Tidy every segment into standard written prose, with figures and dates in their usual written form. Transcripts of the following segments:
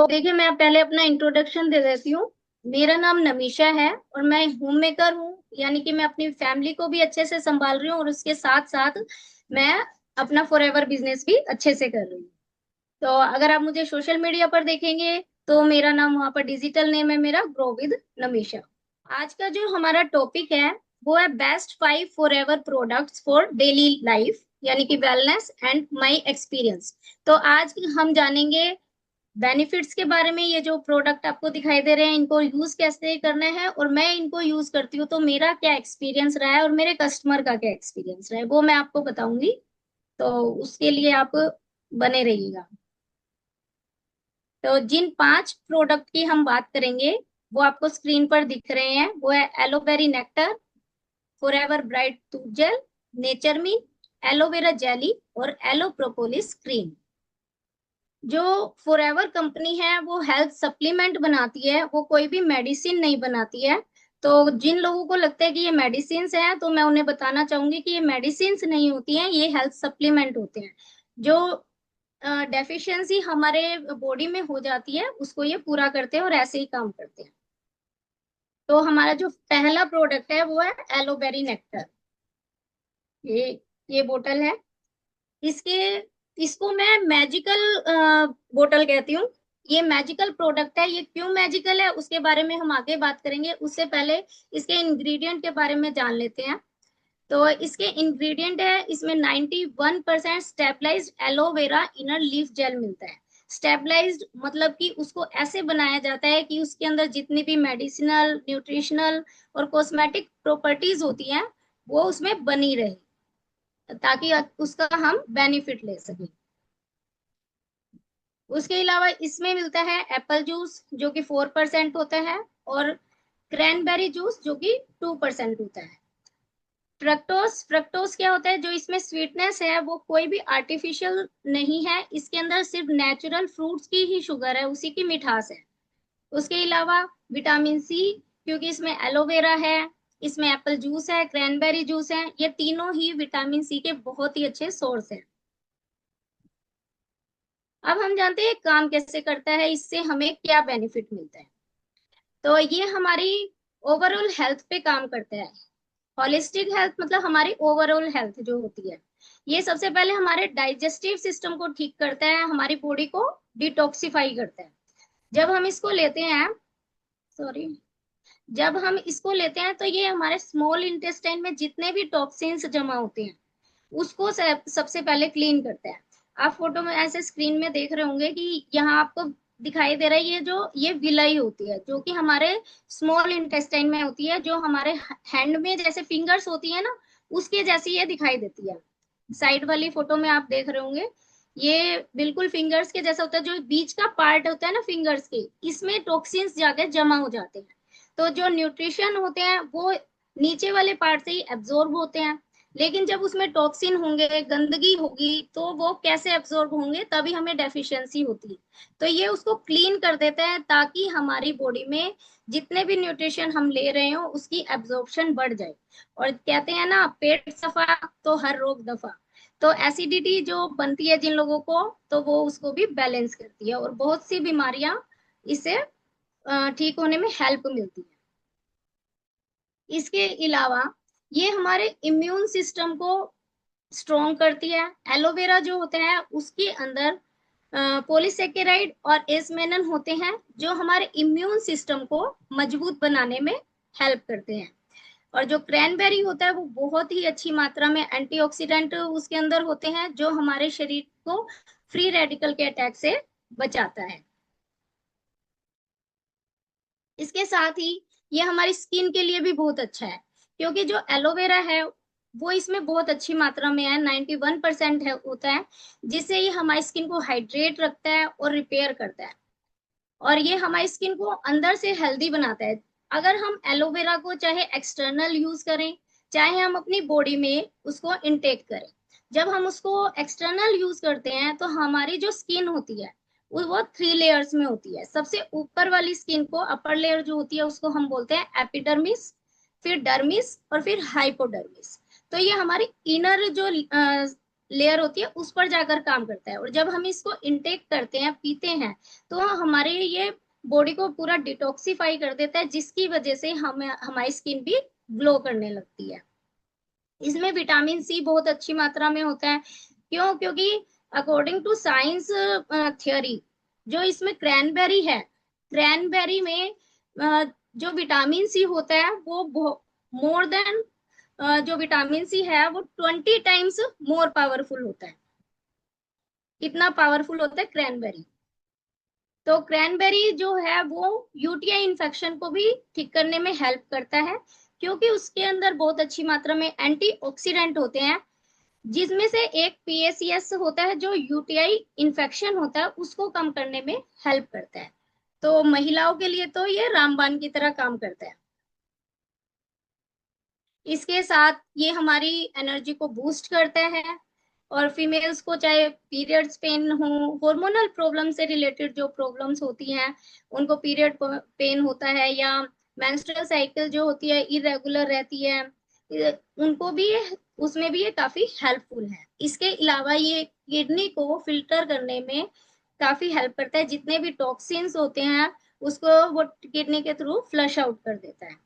तो देखिए, मैं पहले अपना इंट्रोडक्शन दे देती हूँ। मेरा नाम नमीशा है और मैं होम मेकर हूँ। यानी कि मैं अपनी फैमिली को भी अच्छे से संभाल रही हूँ और उसके साथ साथ मैं अपना फॉरएवर बिजनेस भी अच्छे से कर रही हूँ। तो अगर आप मुझे सोशल मीडिया पर देखेंगे तो मेरा नाम वहां पर डिजिटल नेम है मेरा ग्रो विद नमीशा। आज का जो हमारा टॉपिक है वो है best 5 forever products for daily life, यानी कि वेलनेस एंड माय एक्सपीरियंस। तो आज हम जानेंगे बेनिफिट्स के बारे में। ये जो प्रोडक्ट आपको दिखाई दे रहे हैं इनको यूज कैसे करना है और मैं इनको यूज करती हूँ तो मेरा क्या एक्सपीरियंस रहा है और मेरे कस्टमर का क्या एक्सपीरियंस रहा है वो मैं आपको बताऊंगी। तो उसके लिए आप बने रहिएगा। तो जिन 5 प्रोडक्ट की हम बात करेंगे वो आपको स्क्रीन पर दिख रहे हैं। वो है एलोवेरी nectar, Forever bright tooth gel, nature min, aloe vera jelly और एलो प्रोपोलिस क्रीम। जो फॉरएवर कंपनी है वो हेल्थ सप्लीमेंट बनाती है, वो कोई भी मेडिसिन नहीं बनाती है। तो जिन लोगों को लगता है कि ये मेडिसिन है तो मैं उन्हें बताना चाहूंगी कि ये मेडिसिन नहीं होती हैं, ये हेल्थ सप्लीमेंट होते हैं। जो डेफिशिएंसी हमारे बॉडी में हो जाती है उसको ये पूरा करते हैं और ऐसे ही काम करते हैं। तो हमारा जो पहला प्रोडक्ट है वो है एलोवेरी नेक्टर। ये ये बोतल है। इसके इसको मैं मैजिकल बोतल कहती हूँ। ये मैजिकल प्रोडक्ट है। ये क्यों मैजिकल है उसके बारे में हम आगे बात करेंगे, उससे पहले इसके इंग्रेडिएंट के बारे में जान लेते हैं। तो इसके इंग्रेडिएंट है, इसमें 91% stabilised aloe vera inner leaf gel मिलता है। स्टेबलाइज्ड मतलब कि उसको ऐसे बनाया जाता है कि उसके अंदर जितनी भी मेडिसिनल, न्यूट्रिशनल और कॉस्मेटिक प्रॉपर्टीज होती हैं वो उसमें बनी रहे, ताकि उसका हम बेनिफिट ले सकें। उसके अलावा इसमें मिलता है एप्पल जूस जो कि 4% होता है और क्रैनबेरी जूस जो कि 2% होता है। फ्रक्टोस फ्रक्टोस क्या होता है, जो इसमें स्वीटनेस है वो कोई भी आर्टिफिशियल नहीं है, इसके अंदर सिर्फ नेचुरल फ्रूट्स की ही शुगर है, उसी की मिठास है। उसके अलावा विटामिन सी, क्योंकि इसमें एलोवेरा है, इसमें एप्पल जूस है, क्रैनबेरी जूस है, ये तीनों ही विटामिन सी के बहुत ही अच्छे सोर्स हैं। अब हम जानते हैं काम कैसे करता है, इससे हमें क्या बेनिफिट मिलता है। तो ये हमारी ओवरऑल हेल्थ पे काम करता है। होलिस्टिक हेल्थ मतलब हमारी ओवरऑल हेल्थ जो होती है, ये सबसे पहले हमारे डाइजेस्टिव सिस्टम को ठीक करता है, हमारी बॉडी को डिटॉक्सिफाई करता है। जब हम इसको लेते हैं, सॉरी, जब हम इसको लेते हैं तो ये हमारे स्मॉल इंटेस्टाइन में जितने भी टॉक्सिन्स जमा होते हैं उसको सबसे पहले क्लीन करता है। आप फोटो में ऐसे स्क्रीन में देख रहे होंगे कि यहाँ आपको दिखाई दे रहा है, ये विलाई होती है जो कि हमारे स्मॉल इंटेस्टाइन में होती है, जो हमारे हैंड में जैसे फिंगर्स होती है ना, उसके जैसी ये दिखाई देती है। साइड वाली फोटो में आप देख रहे होंगे, ये बिल्कुल फिंगर्स के जैसा होता है। जो बीच का पार्ट होता है ना फिंगर्स के, इसमें टॉक्सिन्स जाके जमा हो जाते हैं। तो जो न्यूट्रिशन होते हैं वो नीचे वाले पार्ट से ही एब्जॉर्ब होते हैं। लेकिन जब उसमें टॉक्सिन होंगे, गंदगी होगी, तो वो कैसे एब्जॉर्ब होंगे, तभी हमें डेफिशिएंसी होती है। तो ये उसको क्लीन कर देता है ताकि हमारी बॉडी में जितने भी न्यूट्रिशन हम ले रहे हो उसकी एब्जॉर्प्शन बढ़ जाए। और कहते हैं ना, पेट सफा तो हर रोग दफा। तो एसिडिटी जो बनती है जिन लोगों को, तो वो उसको भी बैलेंस करती है और बहुत सी बीमारियां इससे ठीक होने में हेल्प मिलती है। इसके अलावा ये हमारे इम्यून सिस्टम को स्ट्रॉन्ग करती है। एलोवेरा जो होता है उसके अंदर पॉलीसेकेराइड और एसमेनन होते हैं जो हमारे इम्यून सिस्टम को मजबूत बनाने में हेल्प करते हैं। और जो क्रैनबेरी होता है वो बहुत ही अच्छी मात्रा में एंटीऑक्सीडेंट उसके अंदर होते हैं जो हमारे शरीर को फ्री रेडिकल के अटैक से बचाता है। इसके साथ ही ये हमारी स्किन के लिए भी बहुत अच्छा है, क्योंकि जो एलोवेरा है वो इसमें बहुत अच्छी मात्रा में है, 91% है होता है, जिससे ये हमारी स्किन को हाइड्रेट रखता है और रिपेयर करता है। और ये हमारी स्किन को अंदर से हेल्दी बनाता है। अगर हम एलोवेरा को चाहे एक्सटर्नल यूज करें, चाहे हम अपनी बॉडी में उसको इनटेक करें, जब हम उसको एक्सटर्नल यूज करते हैं तो हमारी जो स्किन होती है वो 3 लेयर्स में होती है। सबसे ऊपर वाली स्किन को, अपर लेयर जो होती है, उसको हम बोलते हैं एपिडर्मिस, फिर डर्मिस और फिर हाइपोडर्मिस। तो ये हमारी इनर जो लेयर होती है उस पर जाकर काम करता है, और जब हम इसको इनटेक करते हैं, पीते हैं, तो हमारे ये बॉडी को पूरा डिटॉक्सिफाई कर देता है, जिसकी वजह से हम हमारी स्किन भी ग्लो करने लगती है। इसमें विटामिन सी बहुत अच्छी मात्रा में होता है। क्यों? क्योंकि अकॉर्डिंग टू साइंस थ्योरी, जो इसमें क्रैनबेरी है, क्रैनबेरी में जो विटामिन सी होता है वो मोर देन, जो विटामिन सी है वो 20 टाइम्स मोर पावरफुल होता है। कितना पावरफुल होता है क्रैनबेरी? तो क्रैनबेरी जो है वो यूटीआई इन्फेक्शन को भी ठीक करने में हेल्प करता है, क्योंकि उसके अंदर बहुत अच्छी मात्रा में एंटीऑक्सीडेंट होते हैं, जिसमें से एक पीएसीएस होता है जो यूटीआई इन्फेक्शन होता है उसको कम करने में हेल्प करता है। तो महिलाओं के लिए तो ये रामबाण की तरह काम करता है। इसके साथ ये हमारी एनर्जी को बूस्ट करता है, और फीमेल्स को चाहे पीरियड्स पेन हो, हार्मोनल प्रॉब्लम से रिलेटेड जो प्रॉब्लम्स होती हैं, उनको पीरियड पेन होता है, या मेंस्ट्रुअल साइकिल जो होती है इरेगुलर रहती है, उनको भी उसमें भी ये काफी हेल्पफुल है। इसके अलावा ये किडनी को फिल्टर करने में काफी हेल्प करता है, जितने भी टॉक्सिन्स होते हैं उसको वो किडनी के थ्रू फ्लश आउट कर देता है।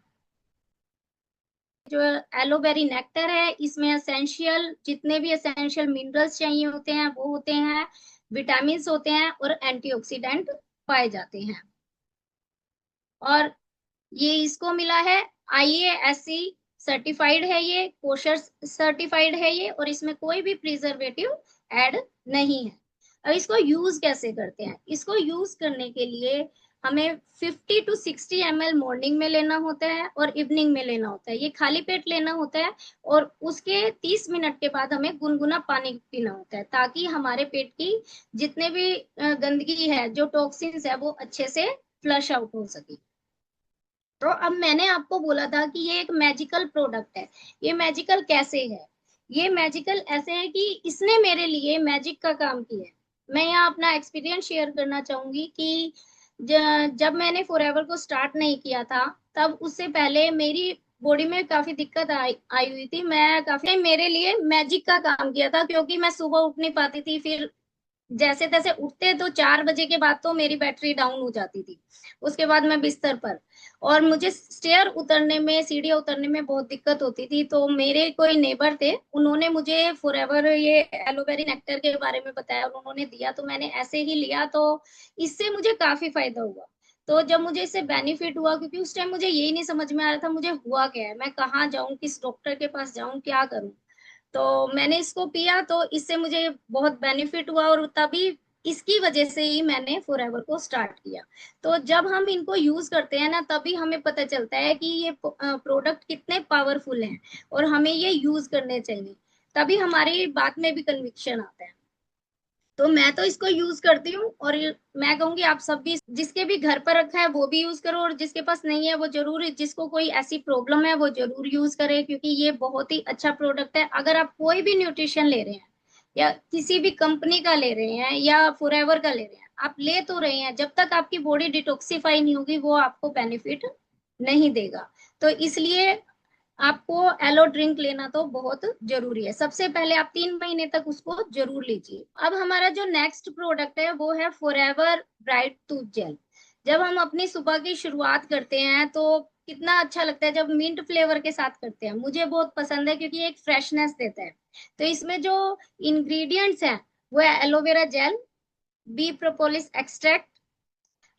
जो एलोवेरी नेक्टर है, इसमें एसेंशियल जितने भी एसेंशियल मिनरल्स चाहिए होते हैं वो होते हैं, विटामिन होते हैं, और एंटीऑक्सीडेंट पाए जाते हैं। और ये इसको मिला है IASC सर्टिफाइड है, ये कोशर सर्टिफाइड है ये, और इसमें कोई भी प्रिजर्वेटिव ऐड नहीं है। अब इसको यूज कैसे करते हैं? इसको यूज करने के लिए हमें 50 to 60 ml मॉर्निंग में लेना होता है और इवनिंग में लेना होता है, ये खाली पेट लेना होता है, और उसके 30 मिनट के बाद हमें गुनगुना पानी पीना होता है, ताकि हमारे पेट की जितने भी गंदगी है, जो टॉक्सिन्स है, वो अच्छे से फ्लश आउट हो सके। तो अब मैंने आपको बोला था कि ये एक मैजिकल प्रोडक्ट है। ये मैजिकल कैसे है? ये मैजिकल ऐसे है कि इसने मेरे लिए मैजिक का काम किया है। मैं यहाँ अपना एक्सपीरियंस शेयर करना चाहूंगी कि जब मैंने फॉरएवर को स्टार्ट नहीं किया था, तब उससे पहले मेरी बॉडी में काफी दिक्कत आई हुई थी। मैं काफी मेरे लिए मैजिक का काम किया था, क्योंकि मैं सुबह उठ नहीं पाती थी, फिर जैसे तैसे उठते तो 4 बजे के बाद तो मेरी बैटरी डाउन हो जाती थी, उसके बाद मैं बिस्तर पर, और मुझे स्टेयर उतरने में, सीढ़ियाँ उतरने में बहुत दिक्कत होती थी। तो मेरे कोई नेबर थे, उन्होंने मुझे फॉरएवर ये एलोवेरी नेक्टर के बारे में बताया और उन्होंने दिया, तो मैंने ऐसे ही लिया, तो इससे मुझे काफी फायदा हुआ। तो जब मुझे इससे बेनिफिट हुआ, क्योंकि उस टाइम मुझे यही नहीं समझ में आ रहा था मुझे हुआ क्या है, मैं कहाँ जाऊं, किस डॉक्टर के पास जाऊं, क्या करूं। तो मैंने इसको पिया, तो इससे मुझे बहुत बेनिफिट हुआ, और तभी इसकी वजह से ही मैंने फॉरएवर को स्टार्ट किया। तो जब हम इनको यूज करते हैं ना, तभी हमें पता चलता है कि ये प्रोडक्ट कितने पावरफुल हैं, और हमें ये यूज करने चाहिए, तभी हमारी बात में भी कन्विक्शन आता है। तो मैं तो इसको यूज करती हूँ, और मैं कहूंगी आप सब भी, जिसके भी घर पर रखा है वो भी यूज करो, और जिसके पास नहीं है वो जरूर, जिसको कोई ऐसी प्रॉब्लम है वो जरूर यूज करे, क्योंकि ये बहुत ही अच्छा प्रोडक्ट है। अगर आप कोई भी न्यूट्रिशन ले रहे हैं, या किसी भी कंपनी का ले रहे हैं, या फॉरएवर का ले रहे हैं, आप ले तो रहे हैं, जब तक आपकी बॉडी डिटॉक्सिफाई नहीं होगी वो आपको बेनिफिट नहीं देगा। तो इसलिए आपको एलो ड्रिंक लेना तो बहुत जरूरी है। सबसे पहले आप 3 महीने तक उसको जरूर लीजिए। अब हमारा जो नेक्स्ट प्रोडक्ट है वो है फॉरएवर ब्राइट टूथ जेल। जब हम अपनी सुबह की शुरुआत करते हैं तो कितना अच्छा लगता है जब मिंट फ्लेवर के साथ करते हैं। मुझे बहुत पसंद है क्योंकि एक फ्रेशनेस देता है। तो इसमें जो इंग्रेडिएंट्स हैं वो है aloe vera gel, bee propolis extract,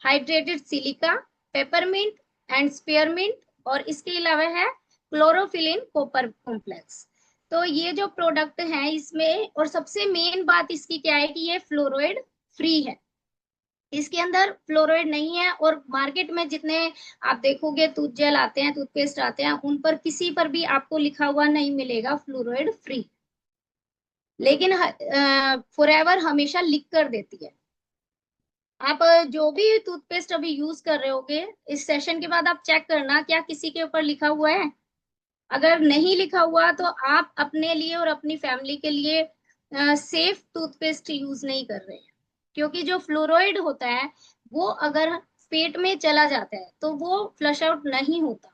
hydrated silica, peppermint and spearmint, और इसके अलावा है क्लोरोफिलिन कॉपर कॉम्प्लेक्स। तो ये जो प्रोडक्ट है इसमें, और सबसे मेन बात इसकी क्या है कि ये फ्लोराइड फ्री है। इसके अंदर फ्लोराइड नहीं है, और मार्केट में जितने आप देखोगे टूथ जेल आते हैं, टूथपेस्ट आते हैं, उन पर किसी पर भी आपको लिखा हुआ नहीं मिलेगा फ्लोराइड फ्री। लेकिन फॉरएवर हमेशा लिख कर देती है। आप जो भी टूथपेस्ट अभी यूज कर रहे होगे, इस सेशन के बाद आप चेक करना क्या किसी के ऊपर लिखा हुआ है। अगर नहीं लिखा हुआ तो आप अपने लिए और अपनी फैमिली के लिए सेफ टूथपेस्ट यूज नहीं कर रहे हैं। क्योंकि जो फ्लोराइड होता है वो अगर पेट में चला जाता है तो वो फ्लश आउट नहीं होता,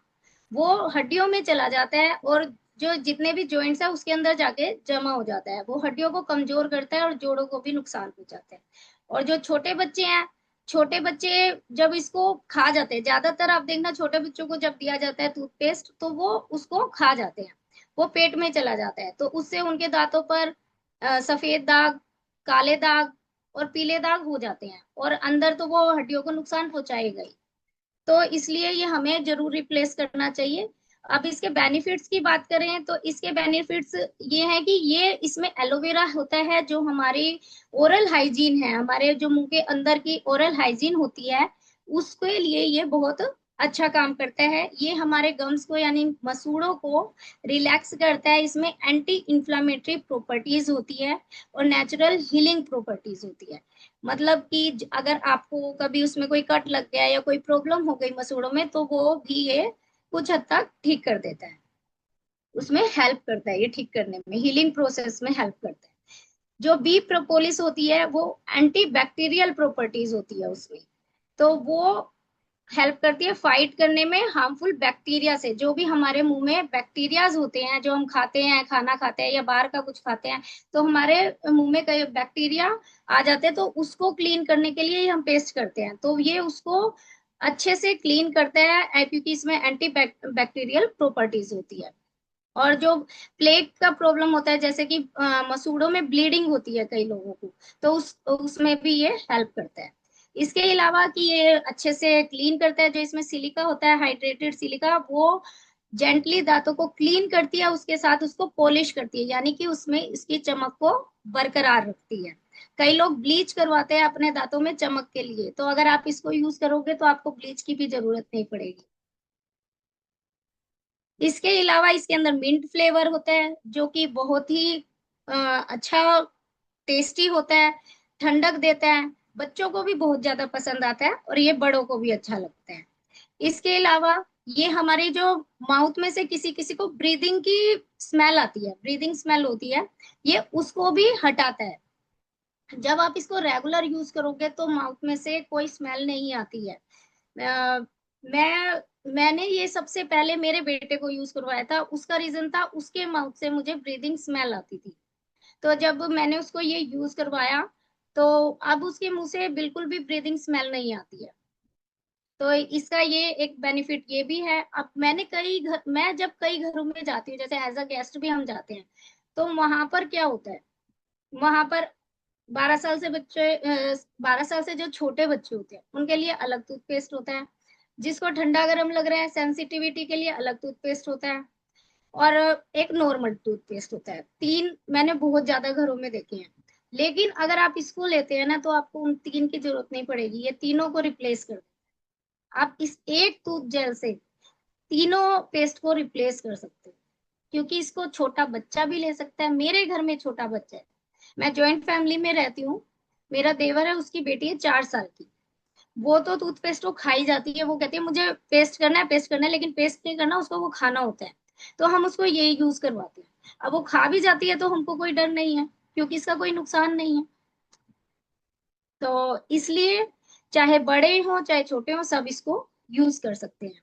वो हड्डियों में चला जाता है, और जो जितने भी जॉइंट्स है उसके अंदर जाके जमा हो जाता है, वो हड्डियों को कमजोर करता है और जोड़ों को भी नुकसान पहुंचाता है। और जो छोटे बच्चे हैं, छोटे बच्चे जब इसको खा जाते हैं, ज्यादातर आप देखना छोटे बच्चों को जब दिया जाता है टूथपेस्ट तो वो उसको खा जाते हैं, वो पेट में चला जाता है, तो उससे उनके दांतों पर सफेद दाग, काले दाग और पीले दाग हो जाते हैं, और अंदर तो वो हड्डियों को नुकसान पहुंचाएगा ही। तो इसलिए ये हमें जरूर रिप्लेस करना चाहिए। अब इसके बेनिफिट्स की बात करें तो इसके बेनिफिट्स ये है कि ये इसमें एलोवेरा होता है, जो हमारी ओरल हाइजीन है, हमारे जो मुंह के अंदर की ओरल हाइजीन होती है उसके लिए ये बहुत अच्छा काम करता है। ये हमारे गम्स को यानी मसूड़ों को रिलैक्स करता है, इसमें एंटी इंफ्लामेटरी प्रॉपर्टीज होती है और नेचुरल हीलिंग प्रॉपर्टीज होती है। मतलब कि अगर आपको कभी उसमें कोई कट लग गया या कोई प्रॉब्लम हो गई मसूड़ों में तो वो भी ये कुछ हद तक ठीक कर देता है, उसमें हेल्प करता है, ये ठीक करने में हीलिंग प्रोसेस में हेल्प करता है। जो बी प्रोपोलिस होती है वो एंटी बैक्टीरियल प्रॉपर्टीज होती है उसमें, तो वो हेल्प करती है फाइट करने में हार्मफुल बैक्टीरिया से। जो भी हमारे मुंह में बैक्टीरियाज होते हैं, जो हम खाते हैं, खाना खाते हैं या बाहर का कुछ खाते हैं, तो हमारे मुंह में कई बैक्टीरिया आ जाते हैं, तो उसको क्लीन करने के लिए हम पेस्ट करते हैं, तो ये उसको अच्छे से क्लीन करता है क्योंकि इसमें एंटी बैक्टीरियल प्रॉपर्टीज होती है। और जो प्लेग का प्रॉब्लम होता है, जैसे कि मसूड़ों में ब्लीडिंग होती है कई लोगों को, तो उसमें भी ये हेल्प करता है। इसके अलावा कि ये अच्छे से क्लीन करता है, जो इसमें सिलिका होता है, हाइड्रेटेड सिलिका, वो जेंटली दांतों को क्लीन करती है, उसके साथ उसको पॉलिश करती है, यानी कि उसमें इसकी चमक को बरकरार रखती है। कई लोग ब्लीच करवाते हैं अपने दांतों में चमक के लिए, तो अगर आप इसको यूज करोगे तो आपको ब्लीच की भी जरूरत नहीं पड़ेगी। इसके अलावा इसके अंदर मिंट फ्लेवर होता है जो कि बहुत ही अच्छा टेस्टी होता है, ठंडक देता है, बच्चों को भी बहुत ज्यादा पसंद आता है और ये बड़ों को भी अच्छा लगता है। इसके अलावा ये हमारे जो माउथ में से किसी किसी को ब्रीदिंग की स्मेल आती है, ब्रीदिंग स्मेल होती है, ये उसको भी हटाता है। जब आप इसको रेगुलर यूज करोगे तो माउथ में से कोई स्मेल नहीं आती है। अ, मैंने ये सबसे पहले मेरे बेटे को यूज करवाया था, उसका रीजन था उसके माउथ से मुझे ब्रीदिंग स्मेल आती थी, तो जब मैंने उसको ये यूज करवाया तो अब उसके मुंह से बिल्कुल भी ब्रीदिंग स्मेल नहीं आती है। तो इसका ये एक बेनिफिट ये भी है। अब मैं जब कई घरों में जाती हूँ, जैसे एज अ गेस्ट भी हम जाते हैं, तो वहां पर क्या होता है, वहां पर 12 साल से बच्चे 12 साल से जो छोटे बच्चे होते हैं उनके लिए अलग टूथपेस्ट होता है, जिसको ठंडा गर्म लग रहा है सेंसिटिविटी के लिए अलग टूथपेस्ट होता है, और एक नॉर्मल टूथपेस्ट होता है। तीन मैंने बहुत ज्यादा घरों में देखे हैं। लेकिन अगर आप इसको लेते हैं ना तो आपको उन तीन की जरूरत नहीं पड़ेगी, ये तीनों को रिप्लेस कर आप इस एक टूथ जेल से तीनों पेस्ट को रिप्लेस कर सकते हो, क्योंकि इसको छोटा बच्चा भी ले सकता है। मेरे घर में छोटा बच्चा है, मैं जॉइंट फैमिली में रहती हूँ, मेरा देवर है, उसकी बेटी है 4 साल की, वो तो टूथपेस्ट को खाई जाती है, वो कहती है मुझे पेस्ट करना है, पेस्ट करना है, लेकिन पेस्ट नहीं करना, उसको वो खाना होता है, तो हम उसको यही यूज करवाते हैं। अब वो खा भी जाती है तो हमको कोई डर नहीं है, क्योंकि इसका कोई नुकसान नहीं है। तो इसलिए चाहे बड़े हो चाहे छोटे हो, सब इसको यूज कर सकते हैं।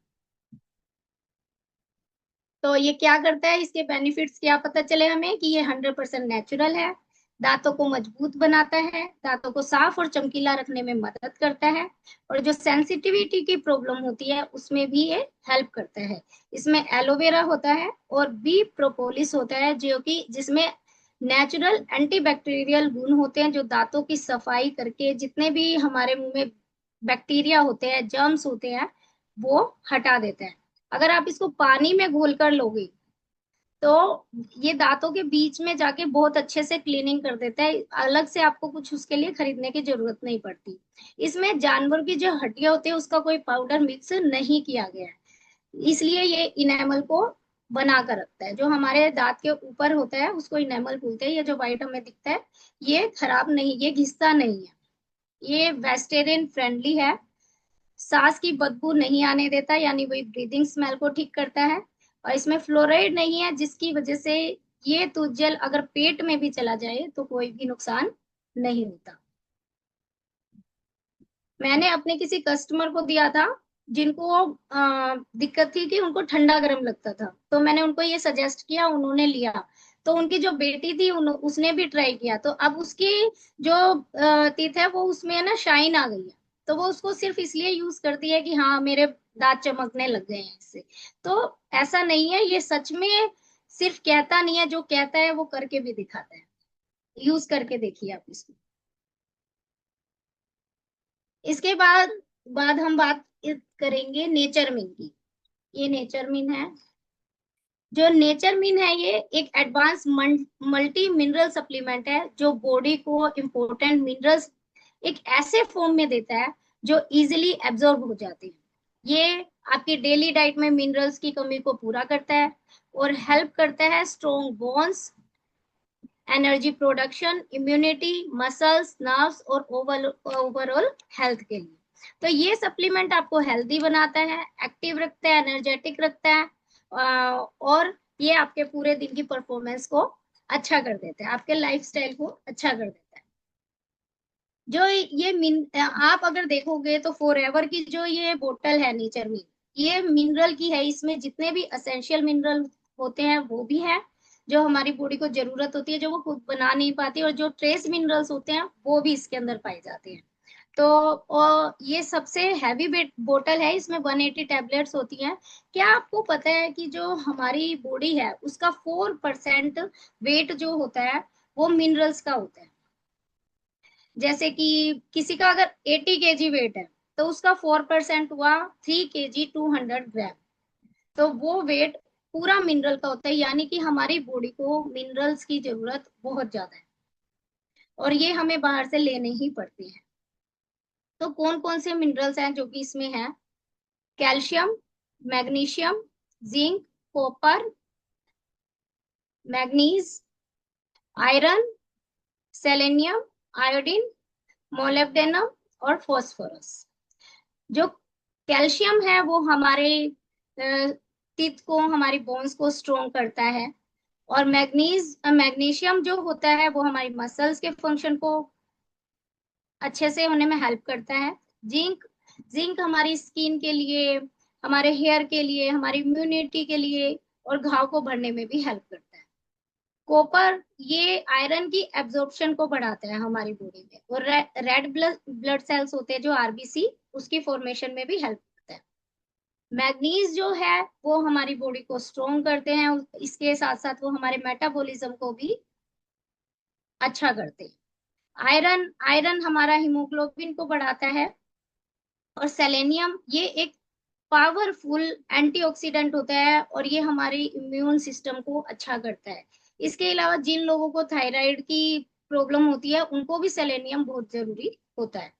तो ये क्या करता है, इसके बेनिफिट्स क्या पता चले हमें कि ये 100% नेचुरल है, दांतों को मजबूत बनाता है, दांतों को साफ और चमकीला रखने में मदद करता है, और जो सेंसिटिविटी की प्रॉब्लम होती है उसमें भी ये हेल्प करता है। इसमें एलोवेरा होता है और बी प्रोपोलिस होता है, जो कि जिसमें नेचुरल एंटीबैक्टीरियल गुण होते हैं, जो दांतों की सफाई करके जितने भी हमारे मुंह में बैक्टीरिया होते हैं, जर्म्स होते हैं, वो हटा देते हैं। अगर आप इसको पानी में घोल कर लोगे तो ये दांतों के बीच में जाके बहुत अच्छे से क्लीनिंग कर देता है, अलग से आपको कुछ उसके लिए खरीदने की जरूरत नहीं पड़ती। इसमें जानवर की जो हड्डियां होती है उसका कोई पाउडर मिक्स नहीं किया गया है, इसलिए ये इनेमल को बना कर रखता है। जो हमारे दांत के ऊपर होता है उसको इनेमल बोलते हैं, ये जो व्हाइट हमें दिखता है ये खराब नहीं, ये घिसता नहीं है, ये वेस्टेरियन फ्रेंडली है, सांस की बदबू नहीं आने देता, यानी वही ब्रीदिंग स्मेल को ठीक करता है, और इसमें फ्लोराइड नहीं है, जिसकी वजह से ये टूथ जेल अगर पेट में भी चला जाए तो कोई भी नुकसान नहीं होता। मैंने अपने किसी कस्टमर को दिया था, जिनको दिक्कत थी कि उनको ठंडा गर्म लगता था, तो मैंने उनको ये सजेस्ट किया, उन्होंने लिया। तो उनकी जो बेटी थी उसने भी ट्राई किया, तो अब उसकी जो टीथ है वो उसमें है ना शाइन आ गई है। तो वो उसको सिर्फ इसलिए यूज करती है कि हाँ मेरे दांत चमकने लग गए हैं इससे। तो ऐसा नहीं है, ये सच में सिर्फ कहता नहीं है, जो कहता है वो करके भी दिखाता है। यूज करके देखिए आप इसको। इसके बाद हम बात करेंगे नेचर मिन की। ये नेचर मिन है। जो नेचर मिन है ये एक एडवांस मल्टी मिनरल सप्लीमेंट है, जो बॉडी को इंपॉर्टेंट मिनरल्स एक ऐसे फॉर्म में देता है जो इजीली एब्जॉर्ब हो जाते हैं। ये आपकी डेली डाइट में मिनरल्स की कमी को पूरा करता है और हेल्प करता है strong bones, energy production, immunity, muscles, nerves और ओवरऑल हेल्थ के लिए। तो ये सप्लीमेंट आपको हेल्दी बनाता है, एक्टिव रखता है, एनर्जेटिक रखता है, और ये आपके पूरे दिन की परफॉर्मेंस को अच्छा कर देता है, आपके लाइफस्टाइल को अच्छा कर देता है। जो ये आप अगर देखोगे तो फॉरएवर की जो ये बोतल है नेचर मिन, ये मिनरल की है। इसमें जितने भी असेंशियल मिनरल होते हैं वो भी है, जो हमारी बॉडी को जरूरत होती है, जो वो खुद बना नहीं पाती, और जो ट्रेस मिनरल्स होते हैं वो भी इसके अंदर पाए जाते हैं। तो और ये सबसे हैवी बोतल है, इसमें 180 टैबलेट्स होती हैं। क्या आपको पता है कि जो हमारी बॉडी है उसका 4% वेट जो होता है वो मिनरल्स का होता है। जैसे कि किसी का अगर 80 kg वेट है, तो उसका 4% हुआ 3 kg 200 ग्राम। तो वो वेट पूरा मिनरल का होता है, यानी कि हमारी बॉडी को मिनरल्स की जरूरत बहुत ज्यादा है, और ये हमें बाहर से लेने ही पड़ते हैं। तो कौन कौन से मिनरल्स हैं जो कि इसमें है? Calcium, magnesium, zinc, copper, manganese, iron, selenium, iodine, molybdenum और फास्फोरस। जो कैल्शियम है वो हमारे टीथ को, हमारी बोन्स को स्ट्रोंग करता है। और मैग्नीशियम जो होता है वो हमारी मसल्स के फंक्शन को अच्छे से होने में हेल्प करता है। जिंक जिंक हमारी स्किन के लिए, हमारे हेयर के लिए, हमारी इम्यूनिटी के लिए और घाव को भरने में भी हेल्प करता है। कॉपर ये आयरन की एब्जॉर्प्शन को बढ़ाता है हमारी बॉडी में, और रेड ब्लड सेल्स होते हैं जो आरबीसी, उसकी फॉर्मेशन में भी हेल्प करता है। मैग्नीज जो है वो हमारी बॉडी को स्ट्रोंग करते हैं, इसके साथ साथ वो हमारे मेटाबॉलिज्म को भी अच्छा करते हैं। आयरन आयरन हमारा हीमोग्लोबिन को बढ़ाता है। और सेलेनियम ये एक पावरफुल एंटीऑक्सीडेंट होता है, और ये हमारे इम्यून सिस्टम को अच्छा करता है। इसके अलावा जिन लोगों को थायराइड की प्रॉब्लम होती है उनको भी सेलेनियम बहुत जरूरी होता है।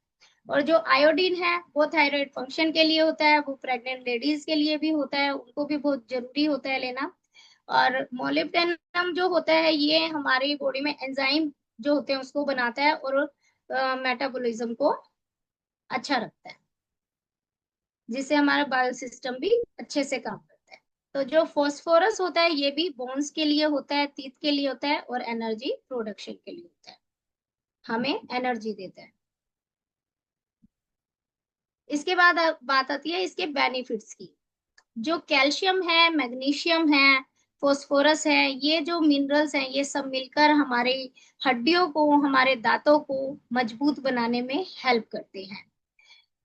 और जो आयोडीन है वो थायराइड फंक्शन के लिए होता है, वो प्रेग्नेंट लेडीज के लिए भी होता है, उनको भी बहुत जरूरी होता है लेना। और मोलिब्डेनम जो होता है ये हमारी बॉडी में एंजाइम जो होते हैं उसको बनाता है, और मेटाबॉलिज्म को अच्छा रखता है, जिससे हमारा बायो सिस्टम भी अच्छे से काम करता है। तो जो फॉस्फोरस होता है ये भी बोन्स के लिए होता है, टीथ के लिए होता है, और एनर्जी प्रोडक्शन के लिए होता है, हमें एनर्जी देता है। इसके बाद बात आती है इसके बेनिफिट्स की। जो कैल्शियम है, मैग्नीशियम है, फॉस्फोरस है, ये जो मिनरल्स हैं ये सब मिलकर हमारे हड्डियों को, हमारे दांतों को मजबूत बनाने में हेल्प करते हैं।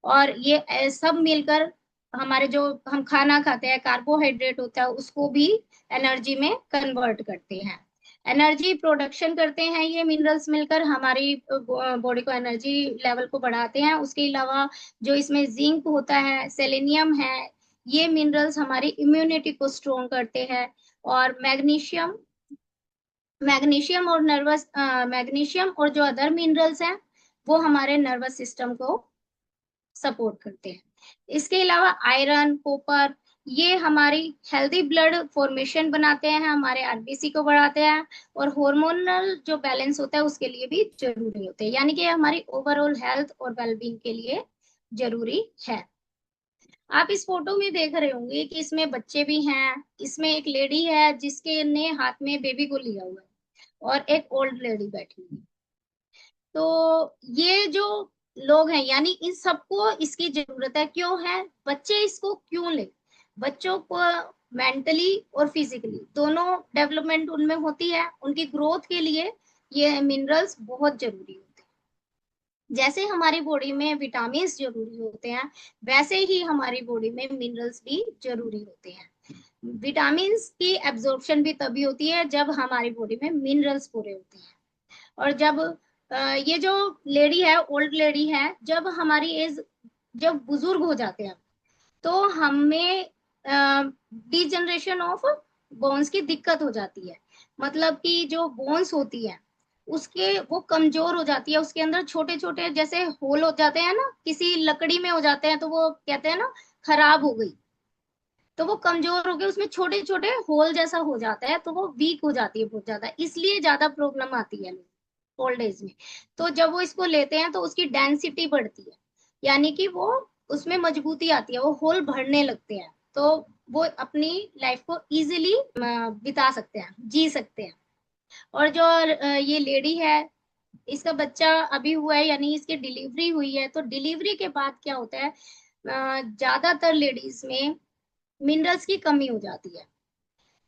और ये सब मिलकर हमारे जो हम खाना खाते हैं कार्बोहाइड्रेट होता है उसको भी एनर्जी में कन्वर्ट करते हैं, एनर्जी प्रोडक्शन करते हैं। ये मिनरल्स मिलकर हमारी बॉडी को एनर्जी लेवल को बढ़ाते हैं। उसके अलावा जो इसमें जिंक होता है, सेलेनियम है, ये मिनरल्स हमारी इम्यूनिटी को स्ट्रोंग करते हैं। और मैग्नीशियम और जो अदर मिनरल्स हैं वो हमारे नर्वस सिस्टम को सपोर्ट करते हैं। इसके अलावा आयरन, कॉपर ये हमारी हेल्दी ब्लड फॉर्मेशन बनाते हैं, हमारे आरबीसी को बढ़ाते हैं, और हार्मोनल जो बैलेंस होता है उसके लिए भी जरूरी होते हैं, यानी कि हमारी ओवरऑल हेल्थ और वेलबींग के लिए जरूरी है। आप इस फोटो में देख रहे होंगे कि इसमें बच्चे भी हैं, इसमें एक लेडी है जिसके ने हाथ में बेबी को लिया हुआ है, और एक ओल्ड लेडी बैठी हुई है। तो ये जो लोग हैं, यानी इन सबको इसकी जरूरत है। क्यों है? बच्चे इसको क्यों ले? बच्चों को मेंटली और फिजिकली दोनों डेवलपमेंट उनमें होती है, उनकी ग्रोथ के लिए ये मिनरल्स बहुत जरूरी होते हैं। जैसे हमारी बॉडी में विटामिन जरूरी होते हैं, वैसे ही हमारी बॉडी में मिनरल्स भी जरूरी होते हैं। विटामिन की एब्जॉर्प्शन भी तभी होती है जब हमारी बॉडी में मिनरल्स पूरे होते हैं। और जब ये जो लेडी है, ओल्ड लेडी है, जब हमारी एज, जब बुजुर्ग हो जाते हैं, तो हमें डिजनरेशन ऑफ बोन्स की दिक्कत हो जाती है। मतलब कि जो बोन्स होती है उसके, वो कमजोर हो जाती है, उसके अंदर छोटे छोटे जैसे होल हो जाते हैं ना, किसी लकड़ी में हो जाते हैं, तो वो कहते हैं ना खराब हो गई, तो वो कमजोर हो गए, उसमें छोटे छोटे होल जैसा हो जाता है, तो वो वीक हो जाती है बहुत ज्यादा, इसलिए ज्यादा प्रॉब्लम आती है ओल्ड एज में। तो जब वो इसको लेते हैं तो उसकी डेंसिटी बढ़ती है, यानी कि वो, उसमें मजबूती आती है, वो होल भरने लगते हैं, तो वो अपनी लाइफ को इजीली बिता सकते हैं, जी सकते हैं। और जो ये लेडी है, इसका बच्चा अभी हुआ है, यानी इसकी डिलीवरी हुई है, तो डिलीवरी के बाद क्या होता है, ज्यादातर लेडीज में मिनरल्स की कमी हो जाती है।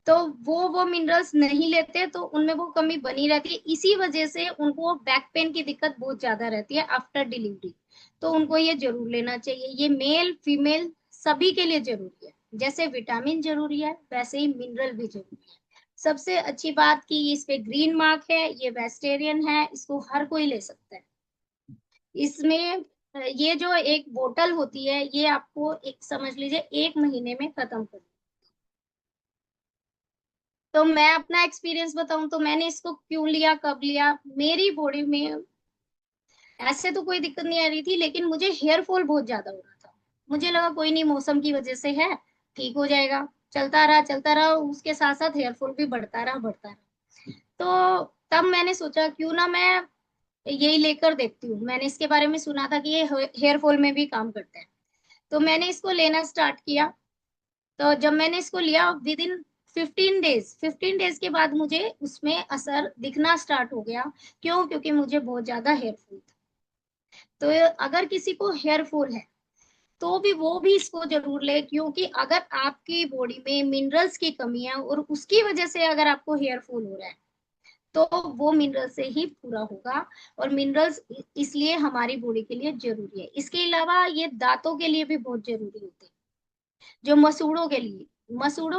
तो वो मिनरल्स नहीं लेते, तो उनमें वो कमी बनी रहती है, इसी वजह से उनको बैक पेन की दिक्कत बहुत ज्यादा रहती है आफ्टर डिलीवरी। तो उनको ये जरूर लेना चाहिए, ये मेल फीमेल सभी के लिए जरूरी है। जैसे विटामिन जरूरी है, वैसे ही मिनरल भी जरूरी है। सबसे अच्छी बात कि इस पे ग्रीन मार्क है, ये वेजिटेरियन है, इसको हर कोई ले सकता है। इसमें ये जो एक बोतल होती है, ये आपको एक समझ लीजिए 1 महीने में खत्म कर। तो मैं अपना एक्सपीरियंस बताऊं तो मैंने इसको क्यों लिया, कब लिया। मेरी बॉडी में ऐसे तो कोई दिक्कत नहीं आ रही थी, लेकिन मुझे हेयर फॉल बहुत ज्यादा हो रहा था। मुझे लगा कोई नहीं, मौसम की वजह से है, ठीक हो जाएगा। चलता रहा, उसके साथ साथ हेयर फॉल भी बढ़ता रहा। तो तब मैंने सोचा क्यों ना मैं यही लेकर देखती हूँ। मैंने इसके बारे में सुना था कि ये हेयर फॉल में भी काम करता है, तो मैंने इसको लेना स्टार्ट किया। तो जब मैंने इसको लिया, विद इन 15 डेज के बाद मुझे उसमें असर दिखना स्टार्ट हो गया। क्यों? क्योंकि मुझे बहुत ज्यादा हेयर फॉल था। तो अगर किसी को हेयर फॉल है, तो भी वो भी इसको जरूर ले, क्योंकि अगर आपकी बॉडी में मिनरल्स की कमी है और उसकी वजह से अगर आपको हेयर फॉल हो रहा है, तो वो मिनरल से ही पूरा होगा। और मिनरल्स इसलिए हमारी बॉडी के लिए जरूरी है। इसके अलावा ये दांतों के लिए भी बहुत जरूरी होते हैं। जो मसूड़ों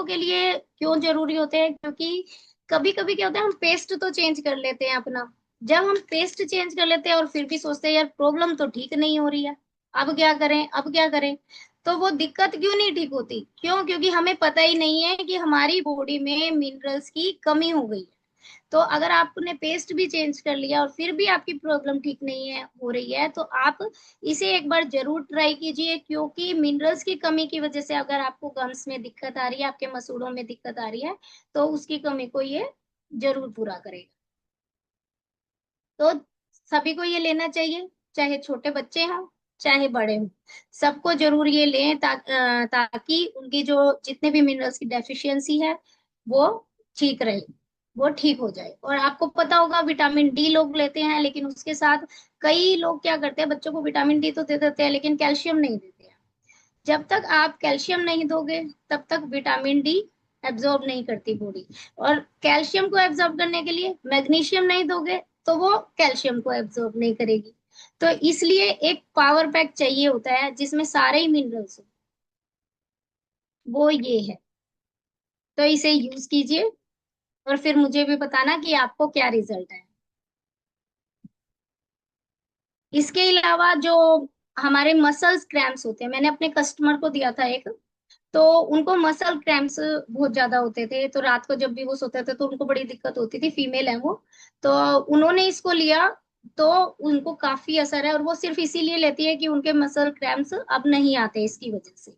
के लिए क्यों जरूरी होते हैं? क्योंकि कभी कभी क्या होता है, हम पेस्ट तो चेंज कर लेते हैं अपना। जब हम पेस्ट चेंज कर लेते हैं और फिर भी सोचते हैं यार प्रॉब्लम तो ठीक नहीं हो रही है, अब क्या करें, अब क्या करें। तो वो दिक्कत क्यों नहीं ठीक होती? क्यों? क्योंकि हमें पता ही नहीं है कि हमारी बॉडी में मिनरल्स की कमी हो गई है। तो अगर आपने पेस्ट भी चेंज कर लिया और फिर भी आपकी प्रॉब्लम ठीक नहीं है, हो रही है, तो आप इसे एक बार जरूर ट्राई कीजिए। क्योंकि मिनरल्स की कमी की वजह से अगर आपको गम्स में दिक्कत आ रही है, आपके मसूड़ों में दिक्कत आ रही है, तो उसकी कमी को ये जरूर पूरा करेगा। तो सभी को ये लेना चाहिए, चाहे छोटे बच्चे हों चाहे बड़े हों, सबको जरूर ये लें, ताकि उनकी जो जितने भी मिनरल्स की डेफिशिएंसी है वो ठीक रहे, वो ठीक हो जाए। और आपको पता होगा विटामिन डी लोग लेते हैं, लेकिन उसके साथ कई लोग क्या करते हैं, बच्चों को विटामिन डी तो दे देते हैं लेकिन कैल्शियम नहीं देते हैं। जब तक आप कैल्शियम नहीं दोगे, तब तक विटामिन डी एब्जॉर्ब नहीं करती बॉडी। और कैल्शियम को एब्जॉर्ब करने के लिए मैग्नीशियम नहीं दोगे, तो वो कैल्शियम को एब्जॉर्ब नहीं करेगी। तो इसलिए एक पावर पैक चाहिए होता है जिसमें सारे ही मिनरल्स हो, वो ये है। तो इसे यूज कीजिए और फिर मुझे भी बताना कि आपको क्या रिजल्ट है। इसके अलावा जो हमारे मसल्स क्रैम्प्स होते हैं, मैंने अपने कस्टमर को दिया था एक, तो उनको मसल क्रैम्प्स बहुत ज्यादा होते थे, तो रात को जब भी वो सोते थे तो उनको बड़ी दिक्कत होती थी, फीमेल है वो। तो उन्होंने इसको लिया, तो उनको काफी असर है, और वो सिर्फ इसीलिए लेती है कि उनके मसल क्रैम्प्स अब नहीं आते इसकी वजह से।